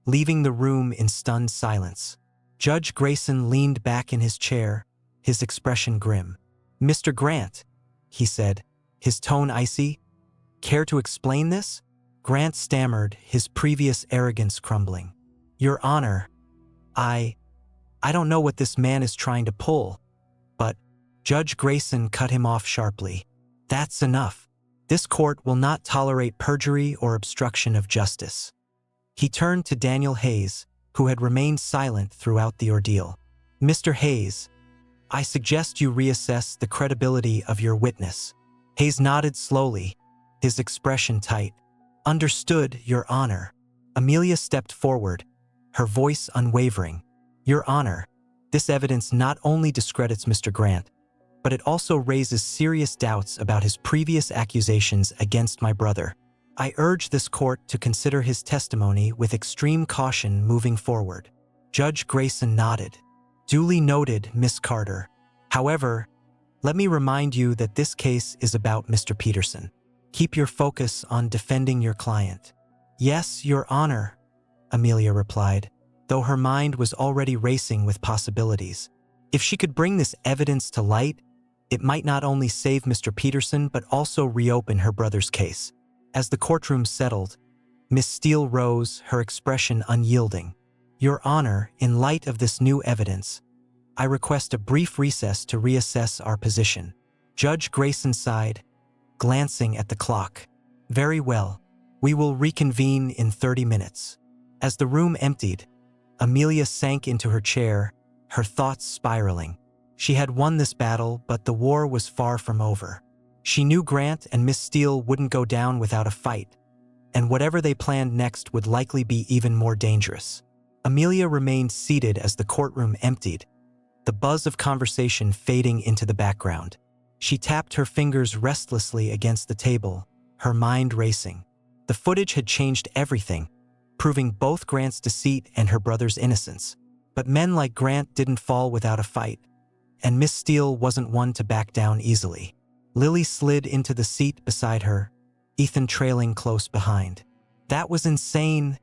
leaving the room in stunned silence. Judge Grayson leaned back in his chair, his expression grim. "Mr. Grant," he said, his tone icy, "care to explain this?" Grant stammered, his previous arrogance crumbling. "Your Honor, I don't know what this man is trying to pull, but..." Judge Grayson cut him off sharply. "That's enough. This court will not tolerate perjury or obstruction of justice." He turned to Daniel Hayes, who had remained silent throughout the ordeal. "Mr. Hayes, I suggest you reassess the credibility of your witness." Hayes nodded slowly, his expression tight. "Understood, Your Honor." Amelia stepped forward, her voice unwavering. "Your Honor, this evidence not only discredits Mr. Grant, but it also raises serious doubts about his previous accusations against my brother. I urge this court to consider his testimony with extreme caution moving forward." Judge Grayson nodded. "Duly noted, Miss Carter. However, let me remind you that this case is about Mr. Peterson. Keep your focus on defending your client." "Yes, Your Honor," Amelia replied, though her mind was already racing with possibilities. If she could bring this evidence to light, it might not only save Mr. Peterson but also reopen her brother's case. As the courtroom settled, Miss Steele rose, her expression unyielding. "Your Honor, in light of this new evidence, I request a brief recess to reassess our position." Judge Grayson sighed, glancing at the clock. "Very well. We will reconvene in 30 minutes. As the room emptied, Amelia sank into her chair, her thoughts spiraling. She had won this battle, but the war was far from over. She knew Grant and Miss Steele wouldn't go down without a fight, and whatever they planned next would likely be even more dangerous. Amelia remained seated as the courtroom emptied, the buzz of conversation fading into the background. She tapped her fingers restlessly against the table, her mind racing. The footage had changed everything, proving both Grant's deceit and her brother's innocence. But men like Grant didn't fall without a fight, and Miss Steele wasn't one to back down easily. Lily slid into the seat beside her, Ethan trailing close behind. "That was insane,"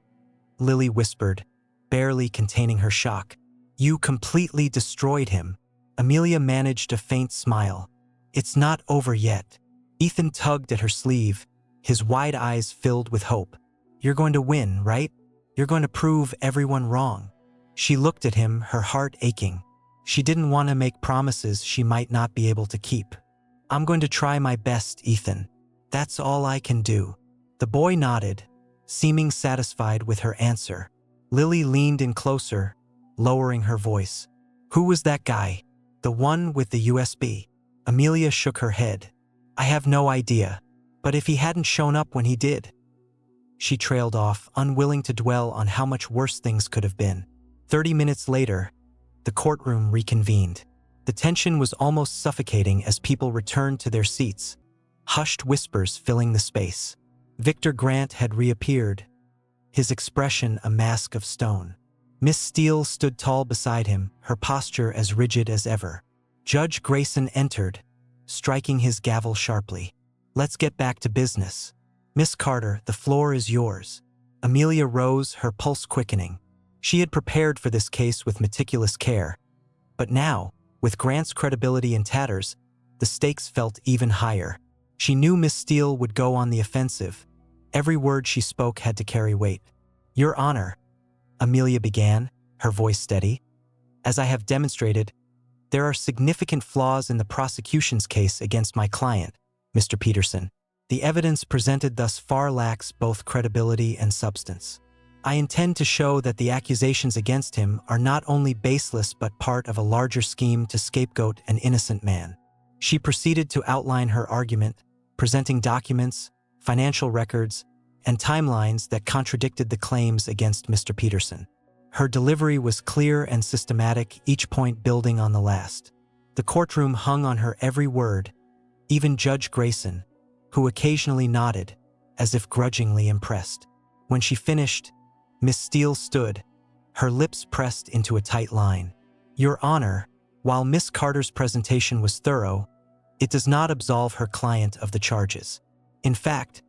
Lily whispered, barely containing her shock. "You completely destroyed him." Amelia managed a faint smile. "It's not over yet." Ethan tugged at her sleeve, his wide eyes filled with hope. "You're going to win, right? You're going to prove everyone wrong." She looked at him, her heart aching. She didn't want to make promises she might not be able to keep. "I'm going to try my best, Ethan. That's all I can do." The boy nodded, seeming satisfied with her answer. Lily leaned in closer, lowering her voice. "Who was that guy? The one with the USB?" Amelia shook her head. "I have no idea, but if he hadn't shown up when he did..." She trailed off, unwilling to dwell on how much worse things could have been. 30 minutes later, the courtroom reconvened. The tension was almost suffocating as people returned to their seats, hushed whispers filling the space. Victor Grant had reappeared, his expression a mask of stone. Miss Steele stood tall beside him, her posture as rigid as ever. Judge Grayson entered, striking his gavel sharply. "Let's get back to business. Miss Carter, the floor is yours." Amelia rose, her pulse quickening. She had prepared for this case with meticulous care. But now, with Grant's credibility in tatters, the stakes felt even higher. She knew Miss Steele would go on the offensive. Every word she spoke had to carry weight. "Your Honor," Amelia began, her voice steady, "as I have demonstrated, there are significant flaws in the prosecution's case against my client, Mr. Peterson. The evidence presented thus far lacks both credibility and substance. I intend to show that the accusations against him are not only baseless but part of a larger scheme to scapegoat an innocent man." She proceeded to outline her argument, presenting documents, financial records, and timelines that contradicted the claims against Mr. Peterson. Her delivery was clear and systematic, each point building on the last. The courtroom hung on her every word, even Judge Grayson, who occasionally nodded, as if grudgingly impressed. When she finished, Miss Steele stood, her lips pressed into a tight line. "Your Honor, while Miss Carter's presentation was thorough, it does not absolve her client of the charges. In fact,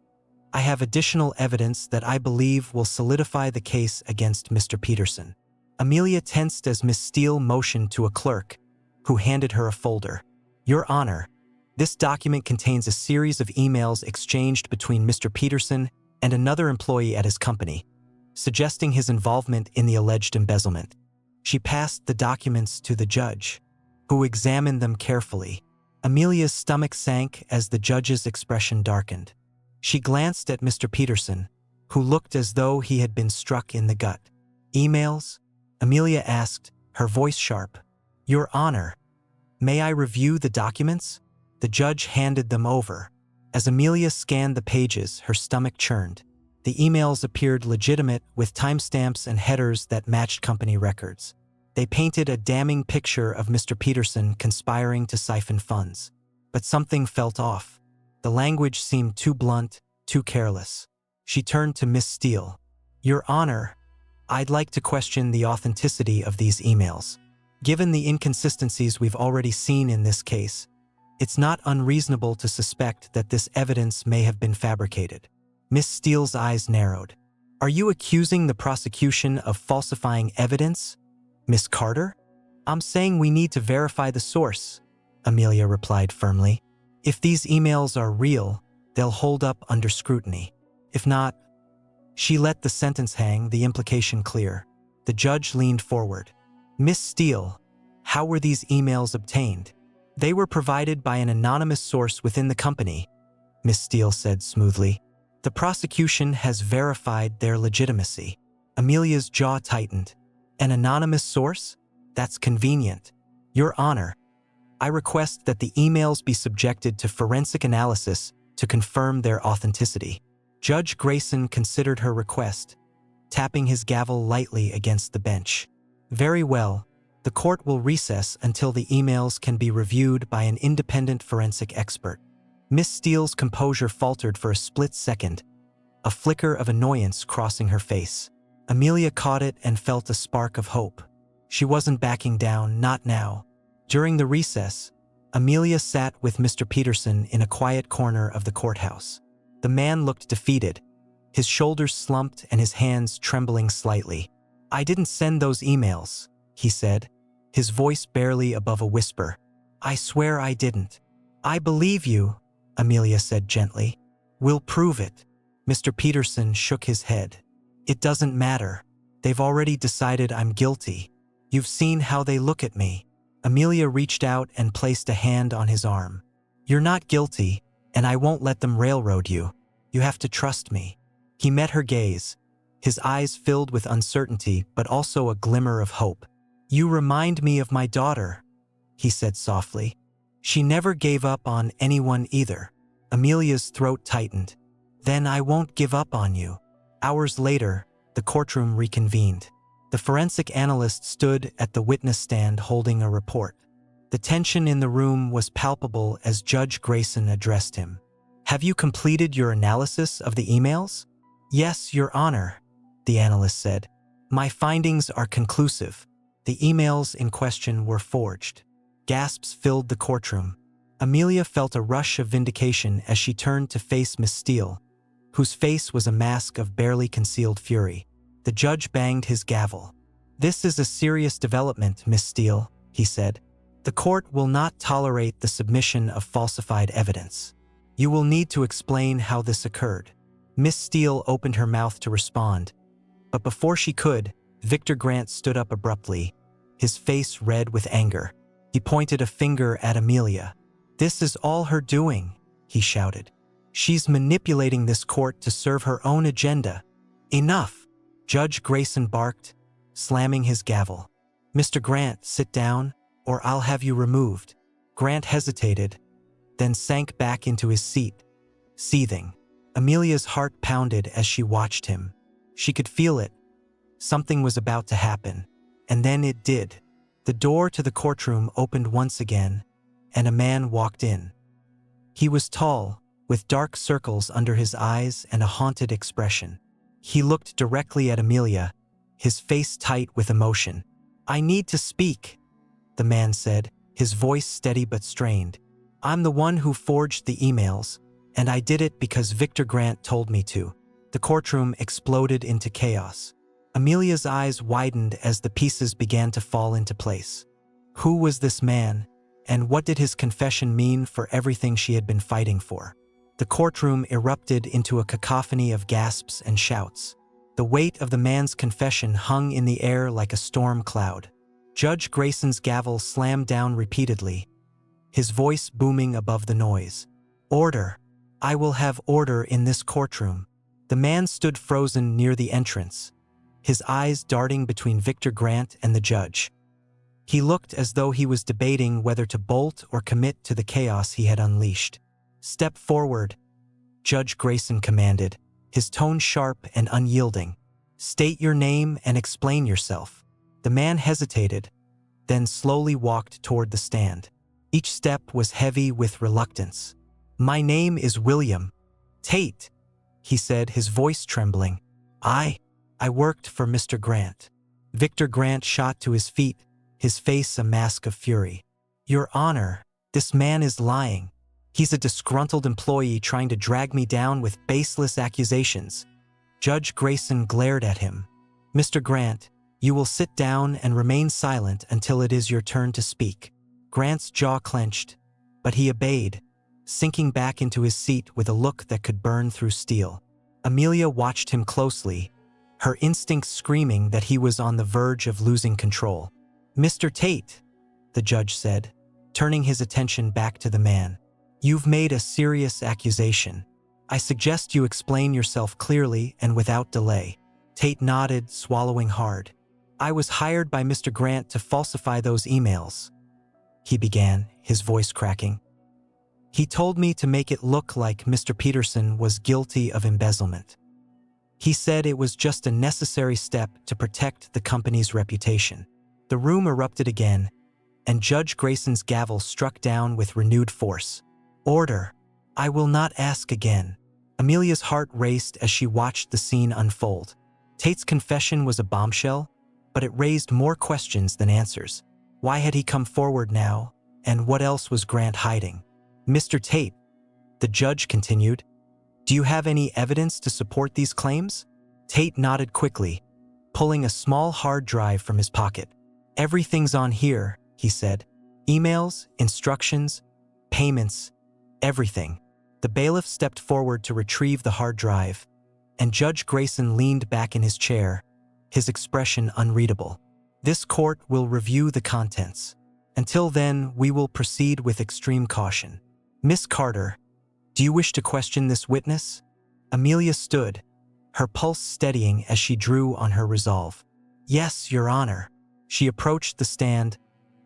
I have additional evidence that I believe will solidify the case against Mr. Peterson." Amelia tensed as Miss Steele motioned to a clerk, who handed her a folder. "Your Honor, this document contains a series of emails exchanged between Mr. Peterson and another employee at his company, suggesting his involvement in the alleged embezzlement." She passed the documents to the judge, who examined them carefully. Amelia's stomach sank as the judge's expression darkened. She glanced at Mr. Peterson, who looked as though he had been struck in the gut. "Emails?" Amelia asked, her voice sharp. "Your Honor, may I review the documents?" The judge handed them over. As Amelia scanned the pages, her stomach churned. The emails appeared legitimate, with timestamps and headers that matched company records. They painted a damning picture of Mr. Peterson conspiring to siphon funds. But something felt off. The language seemed too blunt, too careless. She turned to Miss Steele. "Your Honor, I'd like to question the authenticity of these emails. Given the inconsistencies we've already seen in this case, it's not unreasonable to suspect that this evidence may have been fabricated." Miss Steele's eyes narrowed. "Are you accusing the prosecution of falsifying evidence, Miss Carter?" "I'm saying we need to verify the source," Amelia replied firmly. "If these emails are real, they'll hold up under scrutiny. If not..." She let the sentence hang, the implication clear. The judge leaned forward. "Miss Steele, how were these emails obtained?" "They were provided by an anonymous source within the company," Miss Steele said smoothly. "The prosecution has verified their legitimacy." Amelia's jaw tightened. "An anonymous source? That's convenient. Your Honor, I request that the emails be subjected to forensic analysis to confirm their authenticity." Judge Grayson considered her request, tapping his gavel lightly against the bench. "Very well. The court will recess until the emails can be reviewed by an independent forensic expert." Miss Steele's composure faltered for a split second, a flicker of annoyance crossing her face. Amelia caught it and felt a spark of hope. She wasn't backing down, not now. During the recess, Amelia sat with Mr. Peterson in a quiet corner of the courthouse. The man looked defeated, his shoulders slumped and his hands trembling slightly. "I didn't send those emails," he said, his voice barely above a whisper. "I swear I didn't." "I believe you," Amelia said gently. "We'll prove it." Mr. Peterson shook his head. "It doesn't matter. They've already decided I'm guilty. You've seen how they look at me." Amelia reached out and placed a hand on his arm. "You're not guilty, and I won't let them railroad you. You have to trust me." He met her gaze, his eyes filled with uncertainty but also a glimmer of hope. "You remind me of my daughter," he said softly. "She never gave up on anyone either." Amelia's throat tightened. "Then I won't give up on you." Hours later, the courtroom reconvened. The forensic analyst stood at the witness stand holding a report. The tension in the room was palpable as Judge Grayson addressed him. "Have you completed your analysis of the emails?" "Yes, Your Honor. the analyst said. My findings are conclusive. The emails in question were forged. Gasps filled the courtroom. Amelia felt a rush of vindication as she turned to face Miss Steele, whose face was a mask of barely concealed fury. The judge banged his gavel. This is a serious development, Miss Steele, he said. The court will not tolerate the submission of falsified evidence. You will need to explain how this occurred. Miss Steele opened her mouth to respond, but before she could, Victor Grant stood up abruptly, his face red with anger. He pointed a finger at Amelia. This is all her doing, he shouted. She's manipulating this court to serve her own agenda. Enough, Judge Grayson barked, slamming his gavel. Mr. Grant, sit down, or I'll have you removed. Grant hesitated, then sank back into his seat, seething. Amelia's heart pounded as she watched him. She could feel it. Something was about to happen, and then it did. The door to the courtroom opened once again, and a man walked in. He was tall, with dark circles under his eyes and a haunted expression. He looked directly at Amelia, his face tight with emotion. I need to speak, the man said, his voice steady but strained. I'm the one who forged the emails, and I did it because Victor Grant told me to. The courtroom exploded into chaos. Amelia's eyes widened as the pieces began to fall into place. Who was this man, and what did his confession mean for everything she had been fighting for? The courtroom erupted into a cacophony of gasps and shouts. The weight of the man's confession hung in the air like a storm cloud. Judge Grayson's gavel slammed down repeatedly, his voice booming above the noise. Order! I will have order in this courtroom. The man stood frozen near the entrance, his eyes darting between Victor Grant and the judge. He looked as though he was debating whether to bolt or commit to the chaos he had unleashed. Step forward, Judge Grayson commanded, his tone sharp and unyielding. State your name and explain yourself. The man hesitated, then slowly walked toward the stand. Each step was heavy with reluctance. My name is William Tate, he said, his voice trembling. I worked for Mr. Grant. Victor Grant shot to his feet, his face a mask of fury. Your Honor, this man is lying. He's a disgruntled employee trying to drag me down with baseless accusations. Judge Grayson glared at him. Mr. Grant, you will sit down and remain silent until it is your turn to speak. Grant's jaw clenched, but he obeyed, sinking back into his seat with a look that could burn through steel. Amelia watched him closely, her instincts screaming that he was on the verge of losing control. Mr. Tate, the judge said, turning his attention back to the man. You've made a serious accusation. I suggest you explain yourself clearly and without delay. Tate nodded, swallowing hard. I was hired by Mr. Grant to falsify those emails, he began, his voice cracking. He told me to make it look like Mr. Peterson was guilty of embezzlement. He said it was just a necessary step to protect the company's reputation. The room erupted again, and Judge Grayson's gavel struck down with renewed force. Order! I will not ask again. Amelia's heart raced as she watched the scene unfold. Tate's confession was a bombshell, but it raised more questions than answers. Why had he come forward now, and what else was Grant hiding? Mr. Tate, the judge continued, do you have any evidence to support these claims? Tate nodded quickly, pulling a small hard drive from his pocket. Everything's on here, he said. Emails, instructions, payments, everything. The bailiff stepped forward to retrieve the hard drive, and Judge Grayson leaned back in his chair, his expression unreadable. This court will review the contents. Until then, we will proceed with extreme caution. Miss Carter, do you wish to question this witness? Amelia stood, her pulse steadying as she drew on her resolve. Yes, Your Honor. She approached the stand,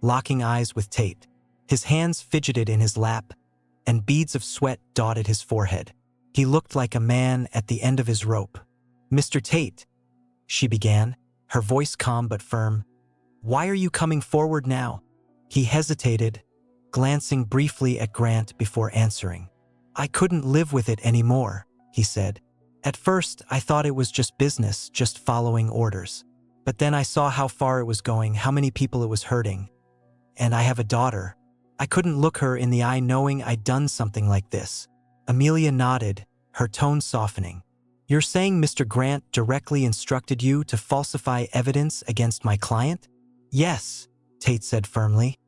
locking eyes with Tate. His hands fidgeted in his lap, and beads of sweat dotted his forehead. He looked like a man at the end of his rope. Mr. Tate, she began, her voice calm but firm. Why are you coming forward now? He hesitated, glancing briefly at Grant before answering. I couldn't live with it anymore, he said. At first, I thought it was just business, just following orders. But then I saw how far it was going, how many people it was hurting. And I have a daughter. I couldn't look her in the eye knowing I'd done something like this. Amelia nodded, her tone softening. You're saying Mr. Grant directly instructed you to falsify evidence against my client? Yes, Tate said firmly.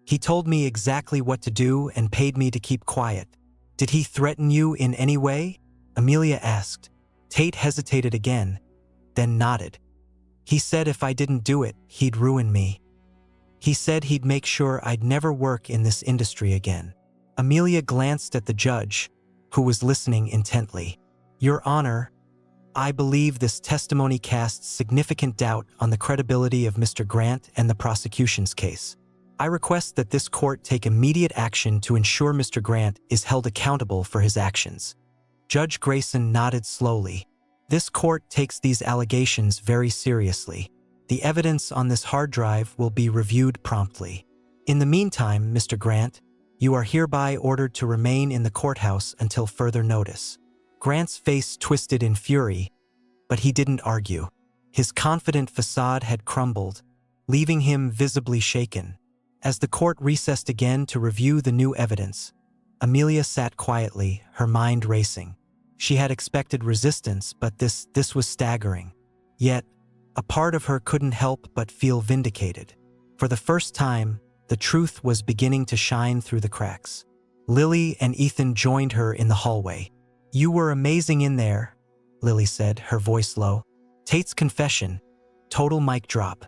He told me exactly what to do and paid me to keep quiet. Did he threaten you in any way? Amelia asked. Tate hesitated again, then nodded. He said if I didn't do it, he'd ruin me. He said he'd make sure I'd never work in this industry again. Amelia glanced at the judge, who was listening intently. Your Honor, I believe this testimony casts significant doubt on the credibility of Mr. Grant and the prosecution's case. I request that this court take immediate action to ensure Mr. Grant is held accountable for his actions. Judge Grayson nodded slowly. This court takes these allegations very seriously. The evidence on this hard drive will be reviewed promptly. In the meantime, Mr. Grant, you are hereby ordered to remain in the courthouse until further notice. Grant's face twisted in fury, but he didn't argue. His confident facade had crumbled, leaving him visibly shaken. As the court recessed again to review the new evidence, Amelia sat quietly, her mind racing. She had expected resistance, but this was staggering. Yet, a part of her couldn't help but feel vindicated. For the first time, the truth was beginning to shine through the cracks. Lily and Ethan joined her in the hallway. You were amazing in there, Lily said, her voice low. Tate's confession. Total mic drop.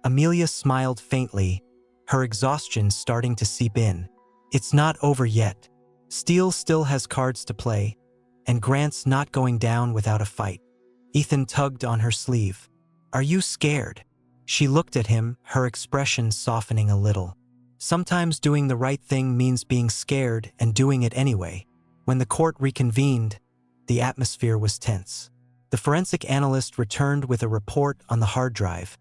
Amelia smiled faintly, her exhaustion starting to seep in. It's not over yet. Steele still has cards to play, and Grant's not going down without a fight. Ethan tugged on her sleeve. Are you scared? She looked at him, her expression softening a little. Sometimes doing the right thing means being scared and doing it anyway. When the court reconvened, the atmosphere was tense. The forensic analyst returned with a report on the hard drive,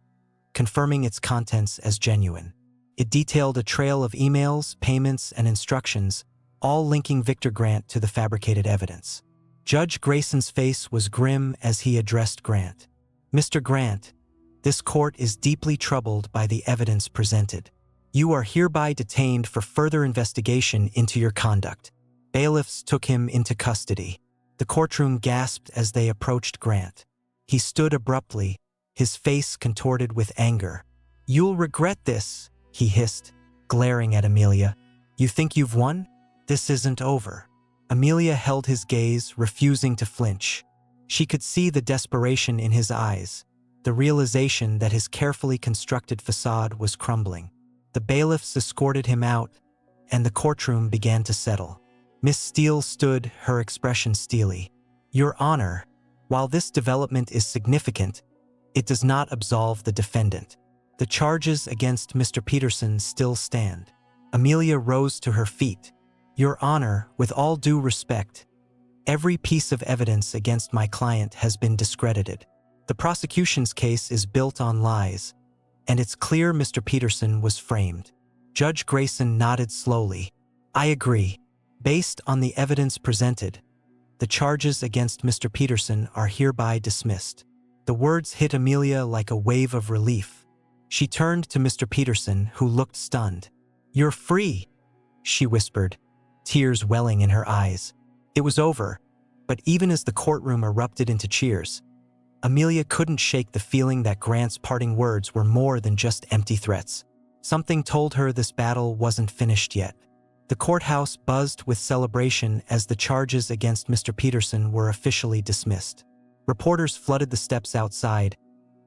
confirming its contents as genuine. It detailed a trail of emails, payments, and instructions, all linking Victor Grant to the fabricated evidence. Judge Grayson's face was grim as he addressed Grant. Mr. Grant, this court is deeply troubled by the evidence presented. You are hereby detained for further investigation into your conduct. Bailiffs took him into custody. The courtroom gasped as they approached Grant. He stood abruptly, his face contorted with anger. You'll regret this, he hissed, glaring at Amelia. You think you've won? This isn't over. Amelia held his gaze, refusing to flinch. She could see the desperation in his eyes, the realization that his carefully constructed facade was crumbling. The bailiffs escorted him out, and the courtroom began to settle. Miss Steele stood, her expression steely. Your Honor, while this development is significant, it does not absolve the defendant. The charges against Mr. Peterson still stand. Amelia rose to her feet. Your Honor, with all due respect, every piece of evidence against my client has been discredited. The prosecution's case is built on lies, and it's clear Mr. Peterson was framed. Judge Grayson nodded slowly. I agree. Based on the evidence presented, the charges against Mr. Peterson are hereby dismissed. The words hit Amelia like a wave of relief. She turned to Mr. Peterson, who looked stunned. You're free, she whispered, tears welling in her eyes. It was over, but even as the courtroom erupted into cheers, Amelia couldn't shake the feeling that Grant's parting words were more than just empty threats. Something told her this battle wasn't finished yet. The courthouse buzzed with celebration as the charges against Mr. Peterson were officially dismissed. Reporters flooded the steps outside,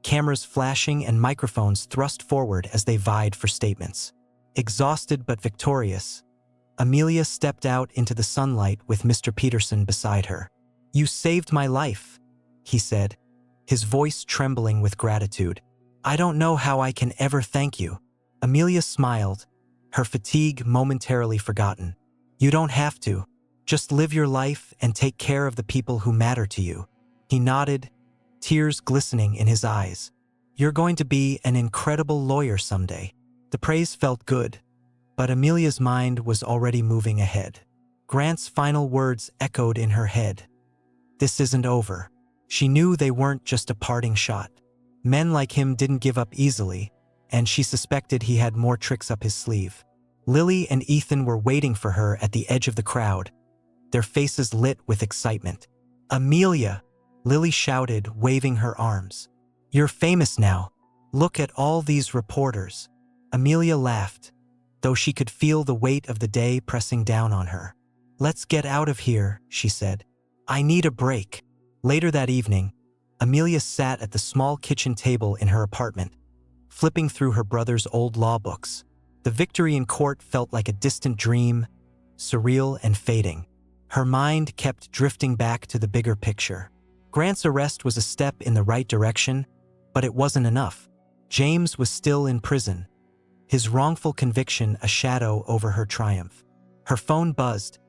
cameras flashing and microphones thrust forward as they vied for statements. Exhausted but victorious, Amelia stepped out into the sunlight with Mr. Peterson beside her. You saved my life, he said, his voice trembling with gratitude. I don't know how I can ever thank you. Amelia smiled, her fatigue momentarily forgotten. You don't have to. Just live your life and take care of the people who matter to you. He nodded, tears glistening in his eyes. You're going to be an incredible lawyer someday. The praise felt good, but Amelia's mind was already moving ahead. Grant's final words echoed in her head. This isn't over. She knew they weren't just a parting shot. Men like him didn't give up easily, and she suspected he had more tricks up his sleeve. Lily and Ethan were waiting for her at the edge of the crowd, their faces lit with excitement. "Amelia!" Lily shouted, waving her arms. "You're famous now. Look at all these reporters." Amelia laughed, though she could feel the weight of the day pressing down on her. "Let's get out of here," she said. "I need a break." Later that evening, Amelia sat at the small kitchen table in her apartment, flipping through her brother's old law books. The victory in court felt like a distant dream, surreal and fading. Her mind kept drifting back to the bigger picture. Grant's arrest was a step in the right direction, but it wasn't enough. James was still in prison, his wrongful conviction a shadow over her triumph. Her phone buzzed,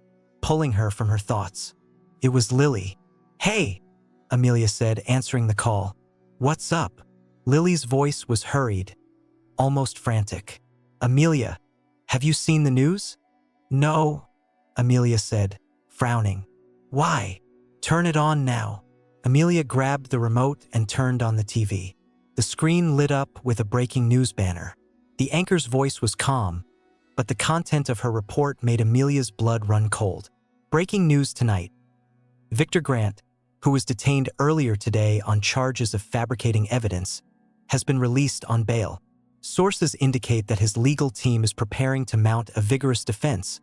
pulling her from her thoughts. It was Lily. "Hey," Amelia said, answering the call. "What's up?" Lily's voice was hurried, almost frantic. "Amelia, have you seen the news?" "No," Amelia said, frowning. "Why? Turn it on now." Amelia grabbed the remote and turned on the TV. The screen lit up with a breaking news banner. The anchor's voice was calm, but the content of her report made Amelia's blood run cold. "Breaking news tonight. Victor Grant, who was detained earlier today on charges of fabricating evidence, has been released on bail. Sources indicate that his legal team is preparing to mount a vigorous defense,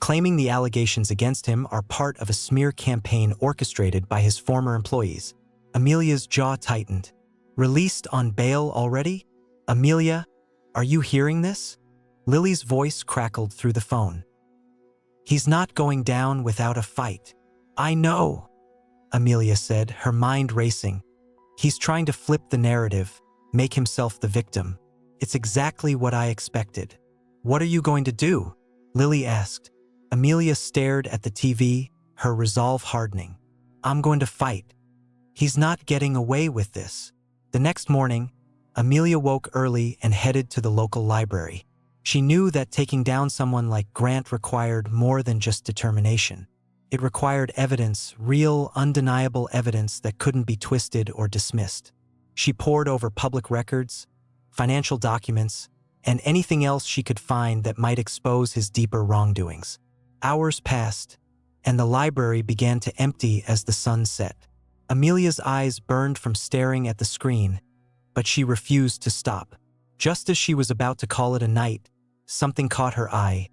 claiming the allegations against him are part of a smear campaign orchestrated by his former employees." Amelia's jaw tightened. "Released on bail already? Amelia, are you hearing this?" Lily's voice crackled through the phone. "He's not going down without a fight." "I know," Amelia said, her mind racing. "He's trying to flip the narrative, make himself the victim. It's exactly what I expected." "What are you going to do?" Lily asked. Amelia stared at the TV, her resolve hardening. "I'm going to fight. He's not getting away with this." The next morning, Amelia woke early and headed to the local library. She knew that taking down someone like Grant required more than just determination. It required evidence, real, undeniable evidence that couldn't be twisted or dismissed. She pored over public records, financial documents, and anything else she could find that might expose his deeper wrongdoings. Hours passed, and the library began to empty as the sun set. Amelia's eyes burned from staring at the screen, but she refused to stop. Just as she was about to call it a night, something caught her eye.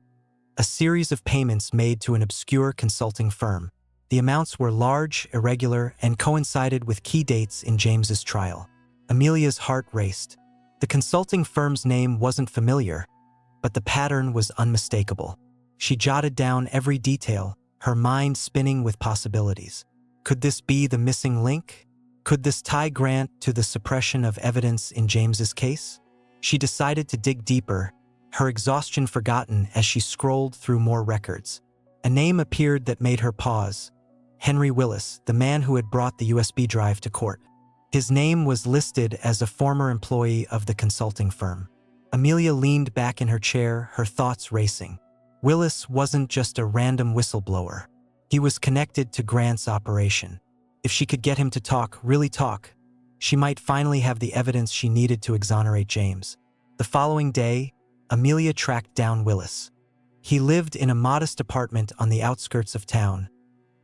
A series of payments made to an obscure consulting firm. The amounts were large, irregular, and coincided with key dates in James's trial. Amelia's heart raced. The consulting firm's name wasn't familiar, but the pattern was unmistakable. She jotted down every detail, her mind spinning with possibilities. Could this be the missing link? Could this tie Grant to the suppression of evidence in James's case? She decided to dig deeper, her exhaustion forgotten as she scrolled through more records. A name appeared that made her pause. Henry Willis, the man who had brought the USB drive to court. His name was listed as a former employee of the consulting firm. Amelia leaned back in her chair, her thoughts racing. Willis wasn't just a random whistleblower. He was connected to Grant's operation. If she could get him to talk, really talk, she might finally have the evidence she needed to exonerate James. The following day, Amelia tracked down Willis. He lived in a modest apartment on the outskirts of town,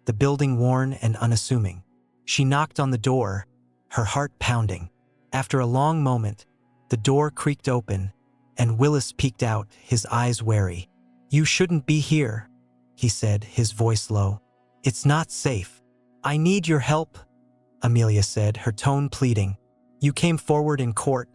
the building worn and unassuming. She knocked on the door, her heart pounding. After a long moment, the door creaked open, and Willis peeked out, his eyes wary. "You shouldn't be here," he said, his voice low. "It's not safe." "I need your help," Amelia said, her tone pleading. "You came forward in court,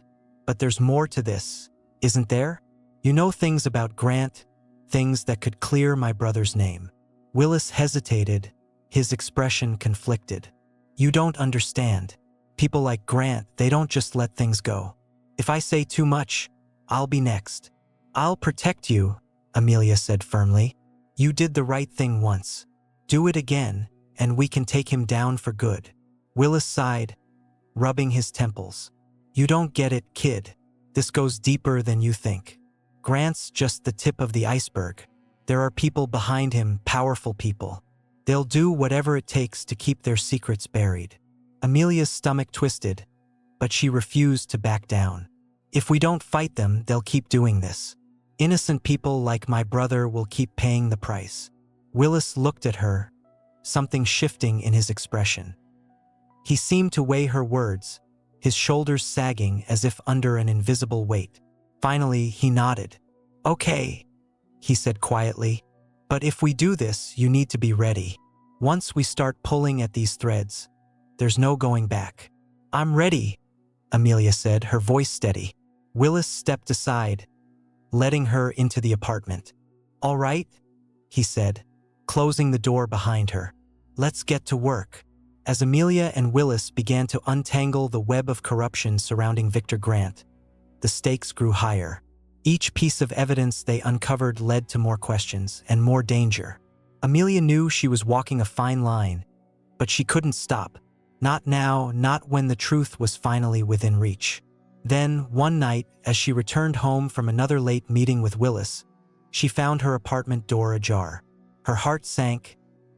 but there's more to this, isn't there? You know things about Grant, things that could clear my brother's name." Willis hesitated, his expression conflicted. "You don't understand. People like Grant, they don't just let things go. If I say too much, I'll be next." "I'll protect you," Amelia said firmly. "You did the right thing once. Do it again, and we can take him down for good." Willis sighed, rubbing his temples. "You don't get it, kid. This goes deeper than you think. Grant's just the tip of the iceberg. There are people behind him, powerful people. They'll do whatever it takes to keep their secrets buried. Amelia's stomach twisted, but she refused to back down. If we don't fight them, they'll keep doing this. Innocent people like my brother will keep paying the price. Willis looked at her, something shifting in his expression. He seemed to weigh her words, his shoulders sagging as if under an invisible weight. Finally, he nodded. Okay, he said quietly, but if we do this, you need to be ready. Once we start pulling at these threads, there's no going back. I'm ready, Amelia said, her voice steady. Willis stepped aside, letting her into the apartment. All right, he said, closing the door behind her. Let's get to work. As Amelia and Willis began to untangle the web of corruption surrounding Victor Grant, the stakes grew higher. Each piece of evidence they uncovered led to more questions and more danger. Amelia knew she was walking a fine line, but she couldn't stop. Not now, not when the truth was finally within reach. Then, one night, as she returned home from another late meeting with Willis, she found her apartment door ajar. Her heart sank,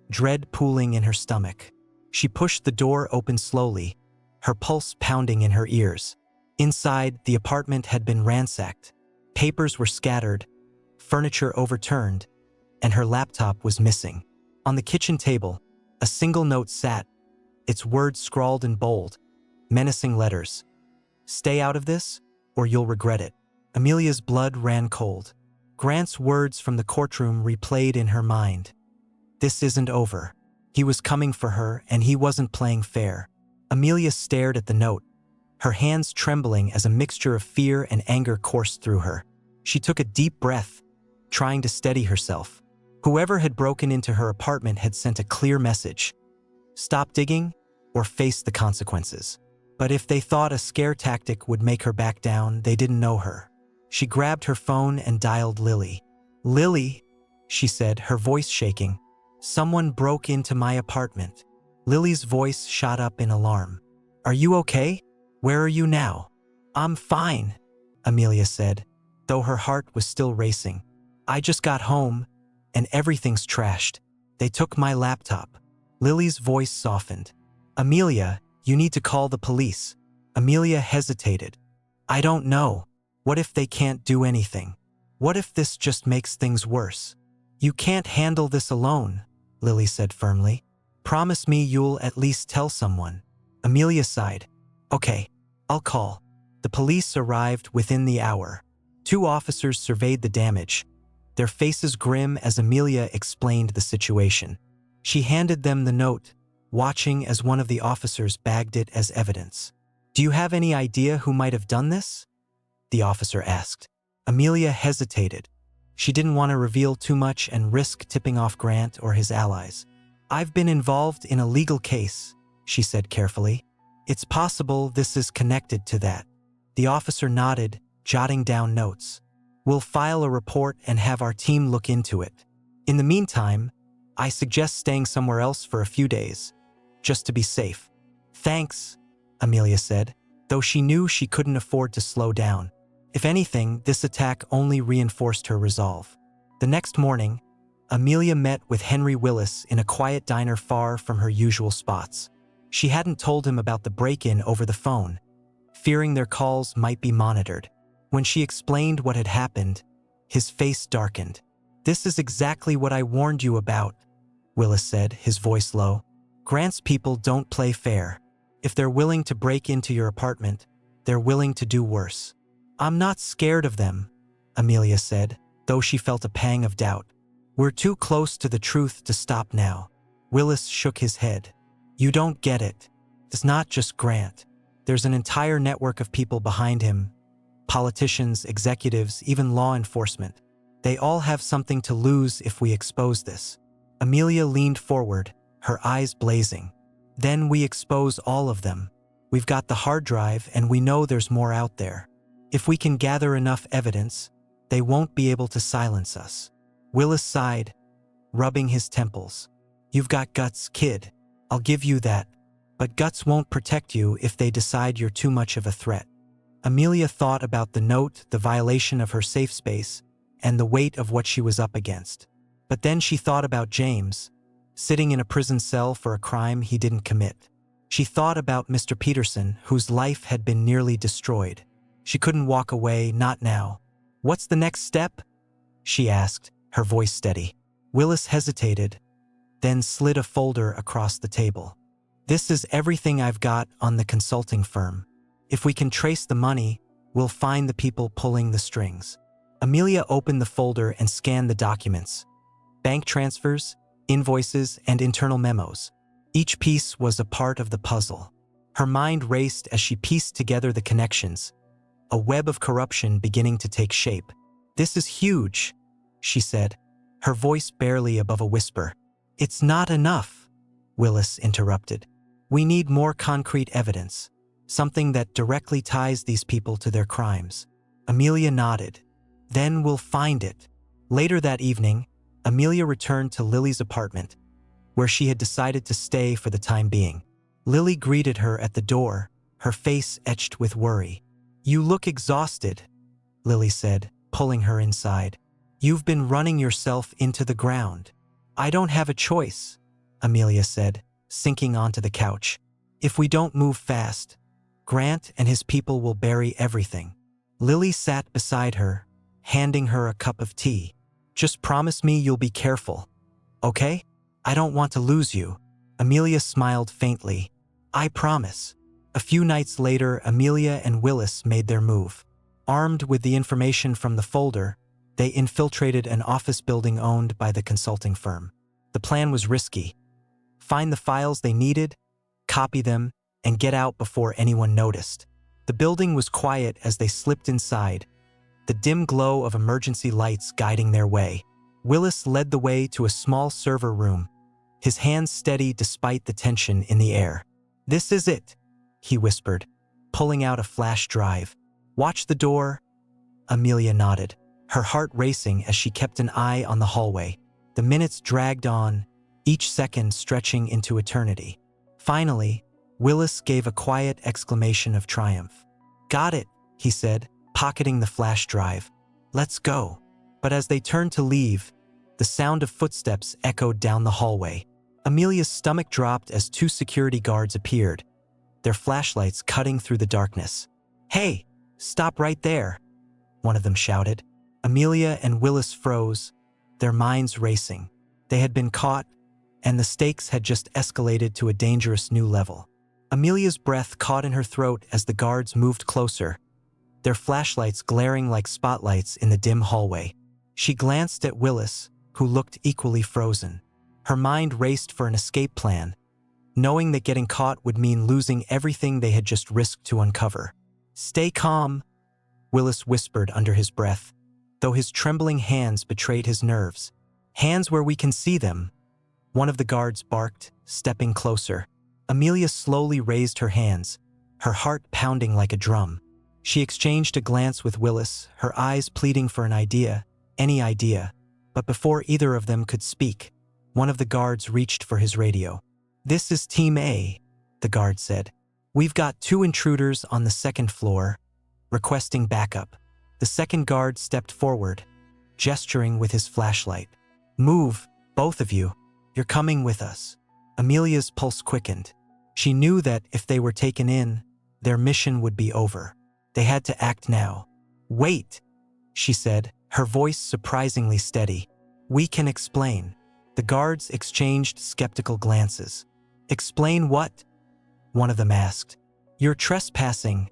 dread pooling in her stomach. She pushed the door open slowly, her pulse pounding in her ears. Inside, the apartment had been ransacked. Papers were scattered, furniture overturned, and her laptop was missing. On the kitchen table, a single note sat, its words scrawled in bold, menacing letters. Stay out of this, or you'll regret it. Amelia's blood ran cold. Grant's words from the courtroom replayed in her mind. This isn't over. He was coming for her, and he wasn't playing fair. Amelia stared at the note, her hands trembling as a mixture of fear and anger coursed through her. She took a deep breath, trying to steady herself. Whoever had broken into her apartment had sent a clear message. Stop digging, or face the consequences. But if they thought a scare tactic would make her back down, they didn't know her. She grabbed her phone and dialed Lily. Lily, she said, her voice shaking. Someone broke into my apartment. Lily's voice shot up in alarm. Are you okay? Where are you now? I'm fine, Amelia said, though her heart was still racing. I just got home, and everything's trashed. They took my laptop. Lily's voice softened. Amelia, you need to call the police. Amelia hesitated. I don't know. What if they can't do anything? What if this just makes things worse? You can't handle this alone, Lily said firmly. Promise me you'll at least tell someone. Amelia sighed. Okay, I'll call. The police arrived within the hour. 2 officers surveyed the damage, their faces grim as Amelia explained the situation. She handed them the note, watching as one of the officers bagged it as evidence. Do you have any idea who might have done this? The officer asked. Amelia hesitated. She didn't want to reveal too much and risk tipping off Grant or his allies. I've been involved in a legal case, she said carefully. It's possible this is connected to that. The officer nodded, jotting down notes. We'll file a report and have our team look into it. In the meantime, I suggest staying somewhere else for a few days, just to be safe. Thanks, Amelia said, though she knew she couldn't afford to slow down. If anything, this attack only reinforced her resolve. The next morning, Amelia met with Henry Willis in a quiet diner far from her usual spots. She hadn't told him about the break-in over the phone, fearing their calls might be monitored. When she explained what had happened, his face darkened. This is exactly what I warned you about, Willis said, his voice low. Grant's people don't play fair. If they're willing to break into your apartment, they're willing to do worse. I'm not scared of them, Amelia said, though she felt a pang of doubt. We're too close to the truth to stop now. Willis shook his head. You don't get it. It's not just Grant. There's an entire network of people behind him. Politicians, executives, even law enforcement. They all have something to lose if we expose this. Amelia leaned forward, her eyes blazing. Then we expose all of them. We've got the hard drive and we know there's more out there. If we can gather enough evidence, they won't be able to silence us. Willis sighed, rubbing his temples. You've got guts, kid. I'll give you that. But guts won't protect you if they decide you're too much of a threat. Amelia thought about the note, the violation of her safe space, and the weight of what she was up against. But then she thought about James, sitting in a prison cell for a crime he didn't commit. She thought about Mr. Peterson, whose life had been nearly destroyed. She couldn't walk away, not now. "What's the next step?" she asked, her voice steady. Willis hesitated, then slid a folder across the table. "This is everything I've got on the consulting firm. If we can trace the money, we'll find the people pulling the strings." Amelia opened the folder and scanned the documents. Bank transfers, invoices, and internal memos. Each piece was a part of the puzzle. Her mind raced as she pieced together the connections, a web of corruption beginning to take shape. "This is huge," she said, her voice barely above a whisper. "It's not enough," Willis interrupted. "We need more concrete evidence, something that directly ties these people to their crimes." Amelia nodded. "Then we'll find it." Later that evening, Amelia returned to Lily's apartment, where she had decided to stay for the time being. Lily greeted her at the door, her face etched with worry. "You look exhausted," Lily said, pulling her inside. "You've been running yourself into the ground." "I don't have a choice," Amelia said, sinking onto the couch. "If we don't move fast, Grant and his people will bury everything." Lily sat beside her, handing her a cup of tea. "Just promise me you'll be careful, okay? I don't want to lose you." Amelia smiled faintly. "I promise." A few nights later, Amelia and Willis made their move. Armed with the information from the folder, they infiltrated an office building owned by the consulting firm. The plan was risky. Find the files they needed, copy them, and get out before anyone noticed. The building was quiet as they slipped inside, the dim glow of emergency lights guiding their way. Willis led the way to a small server room, his hands steady despite the tension in the air. "This is it," he whispered, pulling out a flash drive. "Watch the door." Amelia nodded, her heart racing as she kept an eye on the hallway. The minutes dragged on, each second stretching into eternity. Finally, Willis gave a quiet exclamation of triumph. "Got it," he said, pocketing the flash drive. "Let's go." But as they turned to leave, the sound of footsteps echoed down the hallway. Amelia's stomach dropped as two security guards appeared, their flashlights cutting through the darkness. "Hey, stop right there," one of them shouted. Amelia and Willis froze, their minds racing. They had been caught, and the stakes had just escalated to a dangerous new level. Amelia's breath caught in her throat as the guards moved closer, their flashlights glaring like spotlights in the dim hallway. She glanced at Willis, who looked equally frozen. Her mind raced for an escape plan, knowing that getting caught would mean losing everything they had just risked to uncover. "Stay calm," Willis whispered under his breath, though his trembling hands betrayed his nerves. "Hands where we can see them," one of the guards barked, stepping closer. Amelia slowly raised her hands, her heart pounding like a drum. She exchanged a glance with Willis, her eyes pleading for an idea, any idea. But before either of them could speak, one of the guards reached for his radio. "This is Team A," the guard said. "We've got 2 intruders on the 2nd floor, requesting backup." The second guard stepped forward, gesturing with his flashlight. "Move, both of you. You're coming with us." Amelia's pulse quickened. She knew that if they were taken in, their mission would be over. They had to act now. "Wait," she said, her voice surprisingly steady. "We can explain." The guards exchanged skeptical glances. "Explain what?" one of them asked. "You're trespassing,"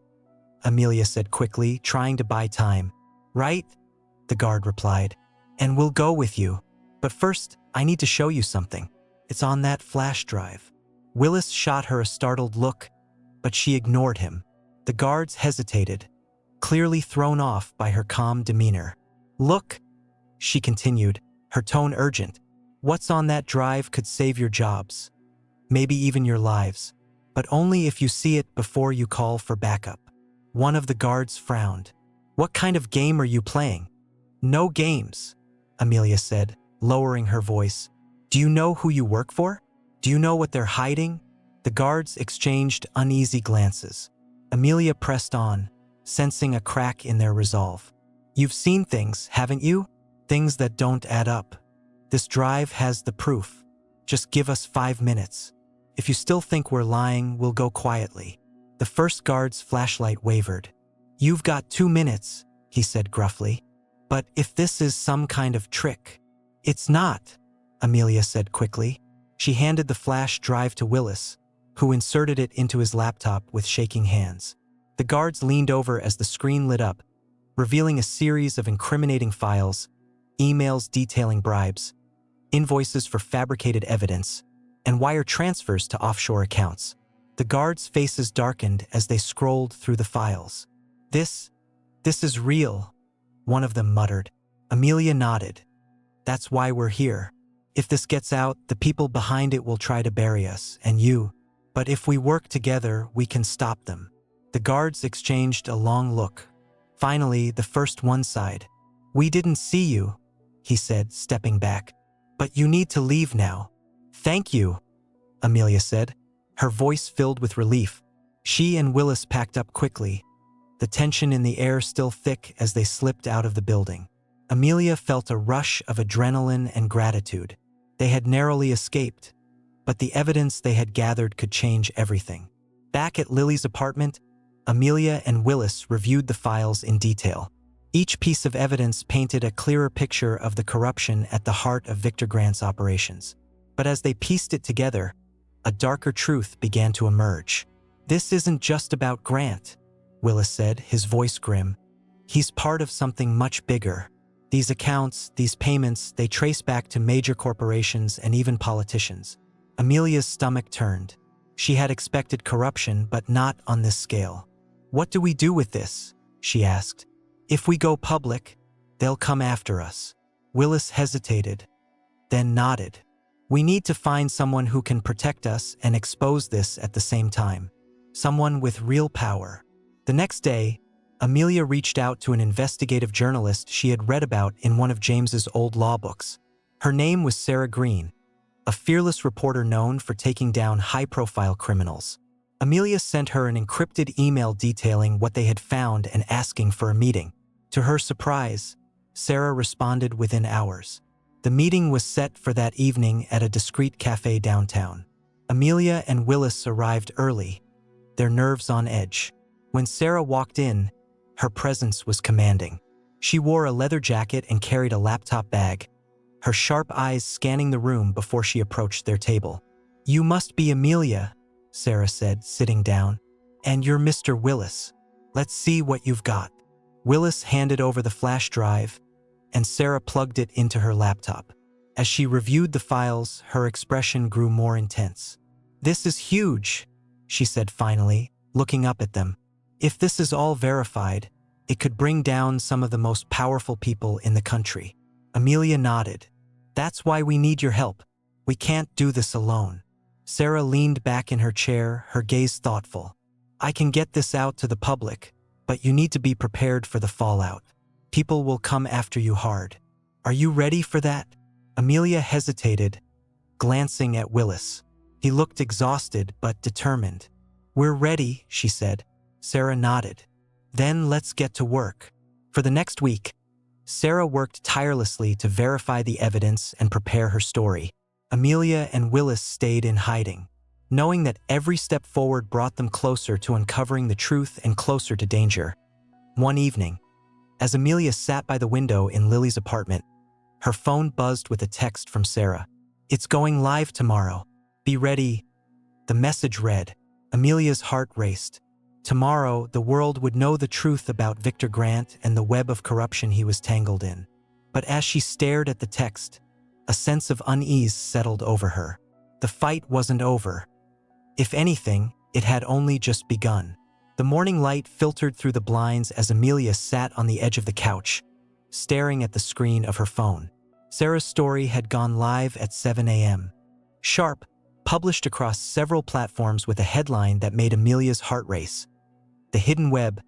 Amelia said quickly, trying to buy time. "Right?" the guard replied. "And we'll go with you. But first, I need to show you something. It's on that flash drive." Willis shot her a startled look, but she ignored him. The guards hesitated, clearly thrown off by her calm demeanor. "Look," she continued, her tone urgent. "What's on that drive could save your jobs, maybe even your lives, but only if you see it before you call for backup." One of the guards frowned. "What kind of game are you playing?" "No games," Amelia said, lowering her voice. "Do you know who you work for? Do you know what they're hiding?" The guards exchanged uneasy glances. Amelia pressed on, sensing a crack in their resolve. "You've seen things, haven't you? Things that don't add up. This drive has the proof." Just give us 5 minutes. If you still think we're lying, we'll go quietly." The first guard's flashlight wavered. "You've got 2 minutes," he said gruffly. "But if this is some kind of trick—" "It's not," Amelia said quickly. She handed the flash drive to Willis, who inserted it into his laptop with shaking hands. The guards leaned over as the screen lit up, revealing a series of incriminating files, emails detailing bribes, invoices for fabricated evidence, and wire transfers to offshore accounts. The guards' faces darkened as they scrolled through the files. This is real," one of them muttered. Amelia nodded. "That's why we're here. If this gets out, the people behind it will try to bury us, and you. But if we work together, we can stop them." The guards exchanged a long look. Finally, the first one sighed. "We didn't see you," he said, stepping back. "But you need to leave now." "Thank you," Amelia said, her voice filled with relief. She and Willis packed up quickly, the tension in the air still thick as they slipped out of the building. Amelia felt a rush of adrenaline and gratitude. They had narrowly escaped, but the evidence they had gathered could change everything. Back at Lily's apartment, Amelia and Willis reviewed the files in detail. Each piece of evidence painted a clearer picture of the corruption at the heart of Victor Grant's operations. But as they pieced it together, a darker truth began to emerge. "This isn't just about Grant," Willis said, his voice grim. "He's part of something much bigger. These accounts, these payments, they trace back to major corporations and even politicians." Amelia's stomach turned. She had expected corruption, but not on this scale. "What do we do with this?" she asked. "If we go public, they'll come after us." Willis hesitated, then nodded. "We need to find someone who can protect us and expose this at the same time. Someone with real power." The next day, Amelia reached out to an investigative journalist she had read about in one of James's old law books. Her name was Sarah Green, a fearless reporter known for taking down high-profile criminals. Amelia sent her an encrypted email detailing what they had found and asking for a meeting. To her surprise, Sarah responded within hours. The meeting was set for that evening at a discreet cafe downtown. Amelia and Willis arrived early, their nerves on edge. When Sarah walked in, her presence was commanding. She wore a leather jacket and carried a laptop bag, her sharp eyes scanning the room before she approached their table. "You must be Amelia," Sarah said, sitting down. "And you're Mr. Willis. Let's see what you've got." Willis handed over the flash drive, and Sarah plugged it into her laptop. As she reviewed the files, her expression grew more intense. "This is huge," she said finally, looking up at them. "If this is all verified, it could bring down some of the most powerful people in the country." Amelia nodded. "That's why we need your help. We can't do this alone." Sarah leaned back in her chair, her gaze thoughtful. "I can get this out to the public, but you need to be prepared for the fallout. People will come after you hard. Are you ready for that?" Amelia hesitated, glancing at Willis. He looked exhausted but determined. "We're ready," she said. Sarah nodded. "Then let's get to work." For the next week, Sarah worked tirelessly to verify the evidence and prepare her story. Amelia and Willis stayed in hiding, knowing that every step forward brought them closer to uncovering the truth and closer to danger. One evening, as Amelia sat by the window in Lily's apartment, her phone buzzed with a text from Sarah. "It's going live tomorrow. Be ready." The message read. Amelia's heart raced. Tomorrow, the world would know the truth about Victor Grant and the web of corruption he was tangled in. But as she stared at the text, a sense of unease settled over her. The fight wasn't over. If anything, it had only just begun. The morning light filtered through the blinds as Amelia sat on the edge of the couch, staring at the screen of her phone. Sarah's story had gone live at 7 a.m. Sharp, published across several platforms with a headline that made Amelia's heart race. The Hidden Web,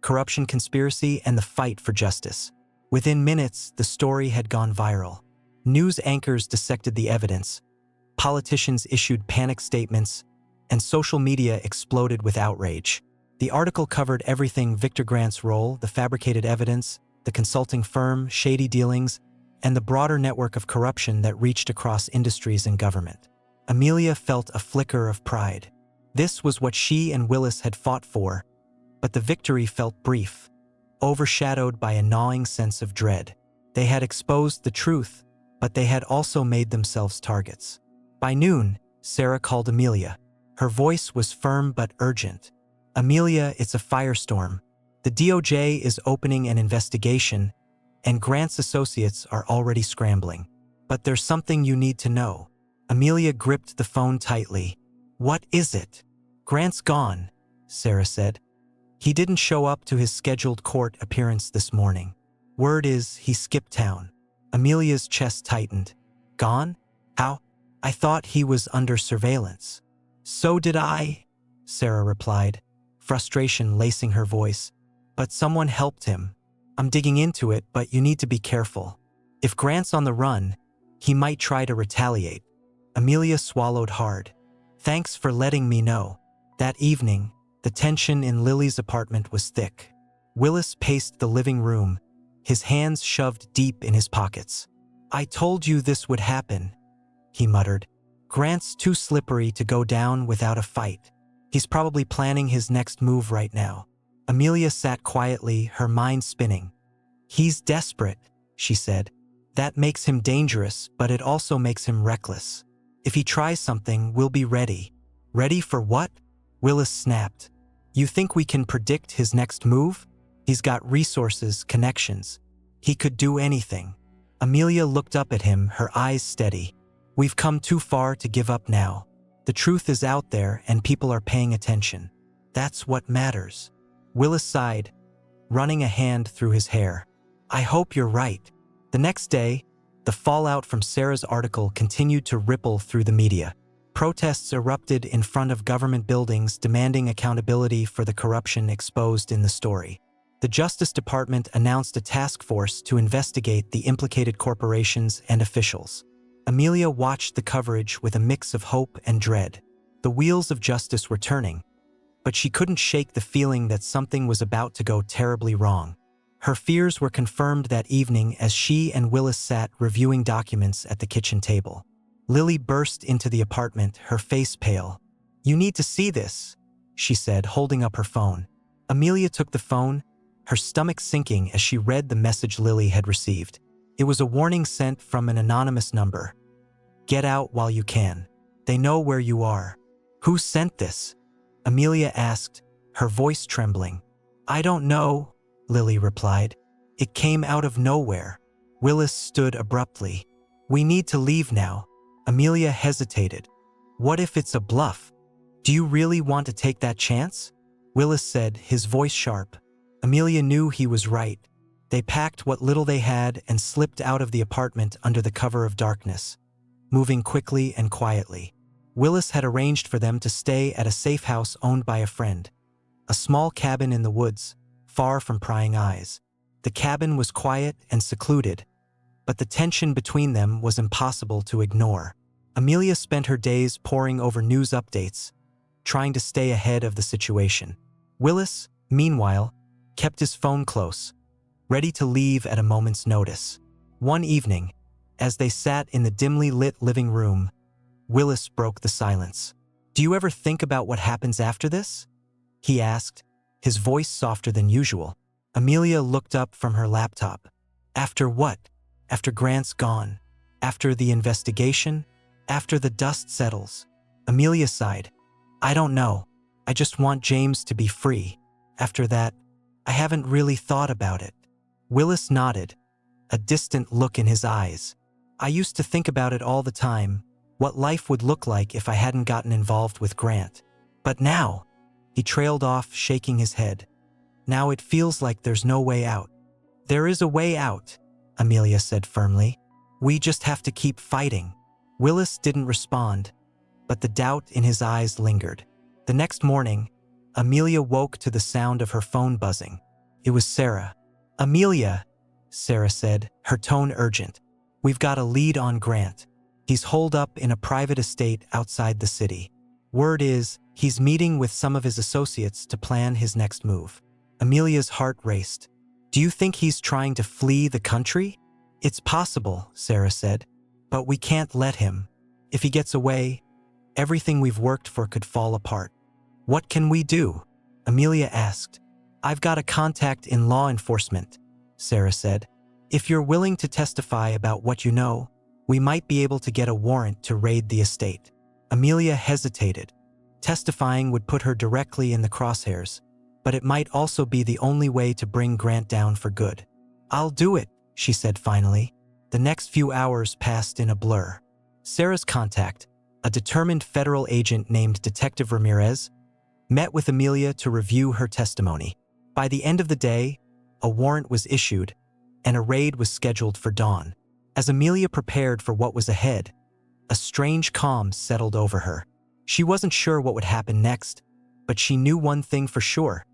Corruption Conspiracy, and the Fight for Justice. Within minutes, the story had gone viral. News anchors dissected the evidence, politicians issued panic statements, and social media exploded with outrage. The article covered everything: Victor Grant's role, the fabricated evidence, the consulting firm, shady dealings, and the broader network of corruption that reached across industries and government. Amelia felt a flicker of pride. This was what she and Willis had fought for, but the victory felt brief, overshadowed by a gnawing sense of dread. They had exposed the truth, but they had also made themselves targets. By noon, Sarah called Amelia. Her voice was firm but urgent. "Amelia, it's a firestorm. The DOJ is opening an investigation, and Grant's associates are already scrambling. But there's something you need to know." Amelia gripped the phone tightly. "What is it?" "Grant's gone," Sarah said. "He didn't show up to his scheduled court appearance this morning. Word is he skipped town." Amelia's chest tightened. "Gone? How? I thought he was under surveillance." "So did I," Sarah replied, frustration lacing her voice. "But someone helped him. I'm digging into it, but you need to be careful. If Grant's on the run, he might try to retaliate." Amelia swallowed hard. "Thanks for letting me know." That evening, the tension in Lily's apartment was thick. Willis paced the living room, his hands shoved deep in his pockets. "I told you this would happen," he muttered. "Grant's too slippery to go down without a fight. He's probably planning his next move right now." Amelia sat quietly, her mind spinning. "He's desperate," she said. "That makes him dangerous, but it also makes him reckless. If he tries something, we'll be ready." "Ready for what?" Willis snapped. "You think we can predict his next move? He's got resources, connections. He could do anything." Amelia looked up at him, her eyes steady. "We've come too far to give up now. The truth is out there and people are paying attention. That's what matters." Willis sighed, running a hand through his hair. "I hope you're right." The next day, the fallout from Sarah's article continued to ripple through the media. Protests erupted in front of government buildings demanding accountability for the corruption exposed in the story. The Justice Department announced a task force to investigate the implicated corporations and officials. Amelia watched the coverage with a mix of hope and dread. The wheels of justice were turning, but she couldn't shake the feeling that something was about to go terribly wrong. Her fears were confirmed that evening as she and Willis sat reviewing documents at the kitchen table. Lily burst into the apartment, her face pale. "You need to see this," she said, holding up her phone. Amelia took the phone, her stomach sinking as she read the message Lily had received. It was a warning sent from an anonymous number. "Get out while you can. They know where you are." "Who sent this?" Amelia asked, her voice trembling. "I don't know," Lily replied. "It came out of nowhere." Willis stood abruptly. "We need to leave now." Amelia hesitated. "What if it's a bluff? Do you really want to take that chance?" Willis said, his voice sharp. Amelia knew he was right. They packed what little they had and slipped out of the apartment under the cover of darkness, moving quickly and quietly. Willis had arranged for them to stay at a safe house owned by a friend, a small cabin in the woods, far from prying eyes. The cabin was quiet and secluded, but the tension between them was impossible to ignore. Amelia spent her days poring over news updates, trying to stay ahead of the situation. Willis, meanwhile, kept his phone close, ready to leave at a moment's notice. One evening, as they sat in the dimly lit living room, Willis broke the silence. "Do you ever think about what happens after this?" he asked, his voice softer than usual. Amelia looked up from her laptop. "After what? After Grant's gone? After the investigation? After the dust settles?" Amelia sighed. "I don't know. I just want James to be free. After that, I haven't really thought about it." Willis nodded, a distant look in his eyes. "I used to think about it all the time, what life would look like if I hadn't gotten involved with Grant. But now," he trailed off, shaking his head, "now it feels like there's no way out." "There is a way out," Amelia said firmly. "We just have to keep fighting." Willis didn't respond, but the doubt in his eyes lingered. The next morning, Amelia woke to the sound of her phone buzzing. It was Sarah. "Amelia," Sarah said, her tone urgent. "We've got a lead on Grant. He's holed up in a private estate outside the city. Word is, he's meeting with some of his associates to plan his next move." Amelia's heart raced. "Do you think he's trying to flee the country?" It's possible, Sarah said, but we can't let him. If he gets away, everything we've worked for could fall apart. What can we do? Amelia asked. I've got a contact in law enforcement, Sarah said. If you're willing to testify about what you know, we might be able to get a warrant to raid the estate. Amelia hesitated. Testifying would put her directly in the crosshairs, but it might also be the only way to bring Grant down for good. I'll do it, she said finally. The next few hours passed in a blur. Sarah's contact, a determined federal agent named Detective Ramirez, met with Amelia to review her testimony. By the end of the day, a warrant was issued, and a raid was scheduled for dawn. As Amelia prepared for what was ahead, a strange calm settled over her. She wasn't sure what would happen next, but she knew one thing for sure.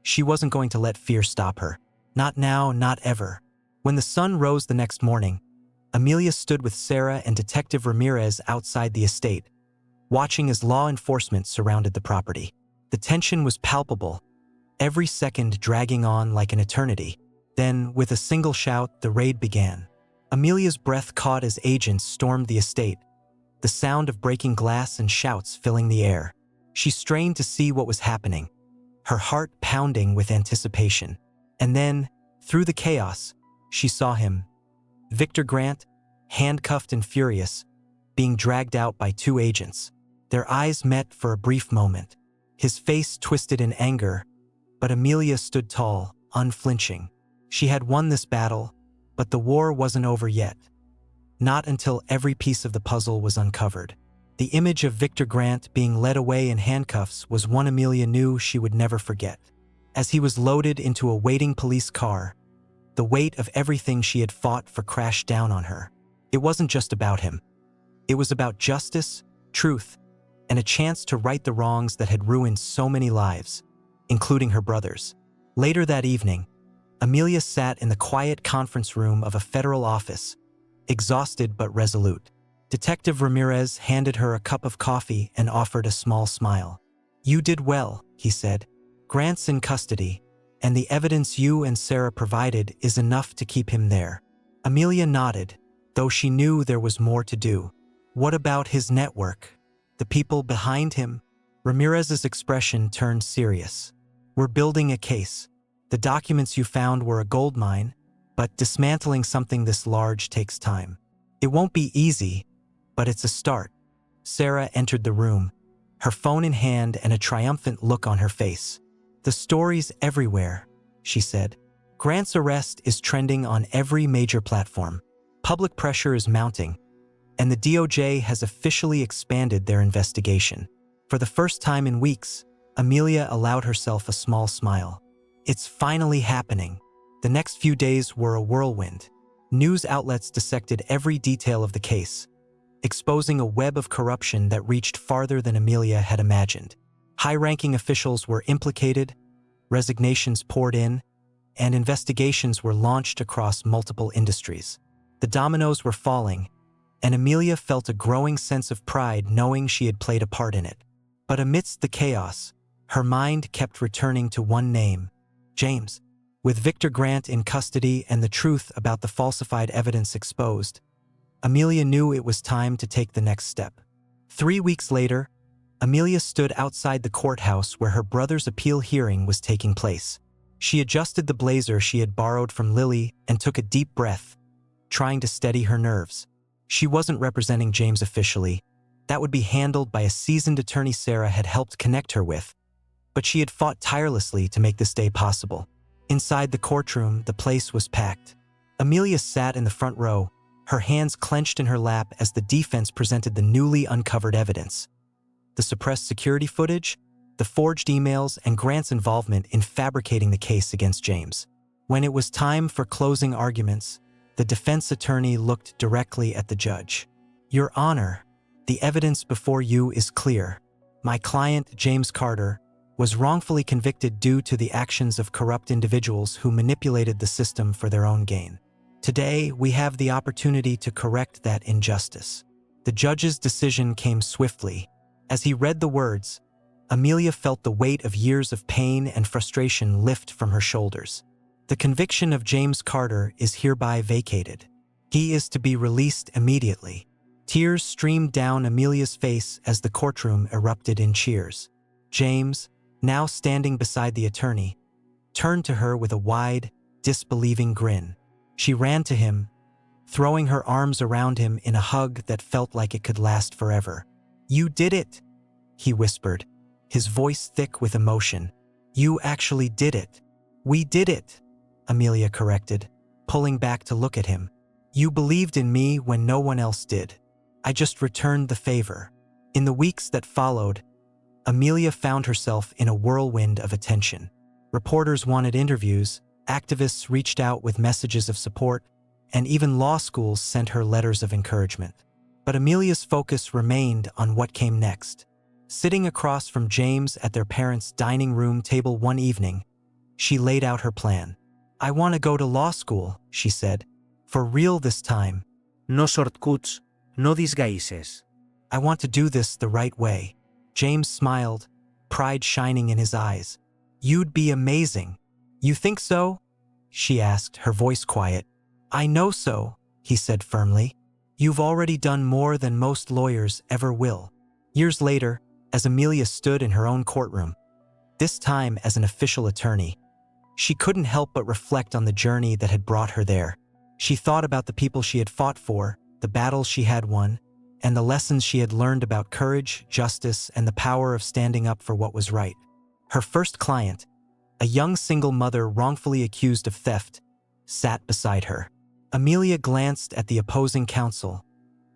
She wasn't going to let fear stop her. Not now, not ever. When the sun rose the next morning, Amelia stood with Sarah and Detective Ramirez outside the estate, watching as law enforcement surrounded the property. The tension was palpable, every second dragging on like an eternity. Then, with a single shout, the raid began. Amelia's breath caught as agents stormed the estate, the sound of breaking glass and shouts filling the air. She strained to see what was happening, her heart pounding with anticipation. And then, through the chaos, she saw him, Victor Grant, handcuffed and furious, being dragged out by two agents. Their eyes met for a brief moment. His face twisted in anger, but Amelia stood tall, unflinching. She had won this battle, but the war wasn't over yet. Not until every piece of the puzzle was uncovered. The image of Victor Grant being led away in handcuffs was one Amelia knew she would never forget. As he was loaded into a waiting police car, the weight of everything she had fought for crashed down on her. It wasn't just about him. It was about justice, truth, and a chance to right the wrongs that had ruined so many lives, including her brother's. Later that evening, Amelia sat in the quiet conference room of a federal office, exhausted but resolute. Detective Ramirez handed her a cup of coffee and offered a small smile. You did well, he said. Grant's in custody, and the evidence you and Sarah provided is enough to keep him there. Amelia nodded, though she knew there was more to do. What about his network? The people behind him? Ramirez's expression turned serious. We're building a case. The documents you found were a goldmine, but dismantling something this large takes time. It won't be easy, but it's a start. Sarah entered the room, her phone in hand and a triumphant look on her face. The story's everywhere, she said. Grant's arrest is trending on every major platform. Public pressure is mounting, and the DOJ has officially expanded their investigation. For the first time in weeks, Amelia allowed herself a small smile. It's finally happening. The next few days were a whirlwind. News outlets dissected every detail of the case, exposing a web of corruption that reached farther than Amelia had imagined. High-ranking officials were implicated, resignations poured in, and investigations were launched across multiple industries. The dominoes were falling, and Amelia felt a growing sense of pride knowing she had played a part in it. But amidst the chaos, her mind kept returning to one name, James. With Victor Grant in custody and the truth about the falsified evidence exposed, Amelia knew it was time to take the next step. 3 weeks later, Amelia stood outside the courthouse where her brother's appeal hearing was taking place. She adjusted the blazer she had borrowed from Lily and took a deep breath, trying to steady her nerves. She wasn't representing James officially. That would be handled by a seasoned attorney Sarah had helped connect her with. But she had fought tirelessly to make this day possible. Inside the courtroom, the place was packed. Amelia sat in the front row, her hands clenched in her lap as the defense presented the newly uncovered evidence. The suppressed security footage, the forged emails, and Grant's involvement in fabricating the case against James. When it was time for closing arguments, the defense attorney looked directly at the judge. Your Honor, the evidence before you is clear. My client, James Carter, was wrongfully convicted due to the actions of corrupt individuals who manipulated the system for their own gain. Today, we have the opportunity to correct that injustice. The judge's decision came swiftly. As he read the words, Amelia felt the weight of years of pain and frustration lift from her shoulders. The conviction of James Carter is hereby vacated. He is to be released immediately. Tears streamed down Amelia's face as the courtroom erupted in cheers. James, now standing beside the attorney, turned to her with a wide, disbelieving grin. She ran to him, throwing her arms around him in a hug that felt like it could last forever. "You did it," he whispered, his voice thick with emotion. "You actually did it." "We did it," Amelia corrected, pulling back to look at him. "You believed in me when no one else did. I just returned the favor." In the weeks that followed, Amelia found herself in a whirlwind of attention. Reporters wanted interviews, activists reached out with messages of support, and even law schools sent her letters of encouragement. But Amelia's focus remained on what came next. Sitting across from James at their parents' dining room table one evening, she laid out her plan. "I want to go to law school," she said. "For real this time. No shortcuts, no disguises. I want to do this the right way." James smiled, pride shining in his eyes. "You'd be amazing." "You think so?" she asked, her voice quiet. "I know so," he said firmly. "You've already done more than most lawyers ever will." Years later, as Amelia stood in her own courtroom, this time as an official attorney, she couldn't help but reflect on the journey that had brought her there. She thought about the people she had fought for, the battles she had won, and the lessons she had learned about courage, justice, and the power of standing up for what was right. Her first client, a young single mother wrongfully accused of theft, sat beside her. Amelia glanced at the opposing counsel,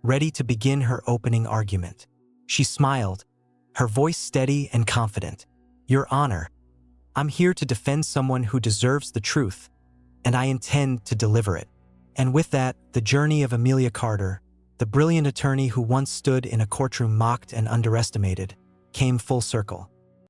ready to begin her opening argument. She smiled, her voice steady and confident. "Your Honor, I'm here to defend someone who deserves the truth, and I intend to deliver it." And with that, the journey of Amelia Carter, the brilliant attorney who once stood in a courtroom mocked and underestimated, came full circle.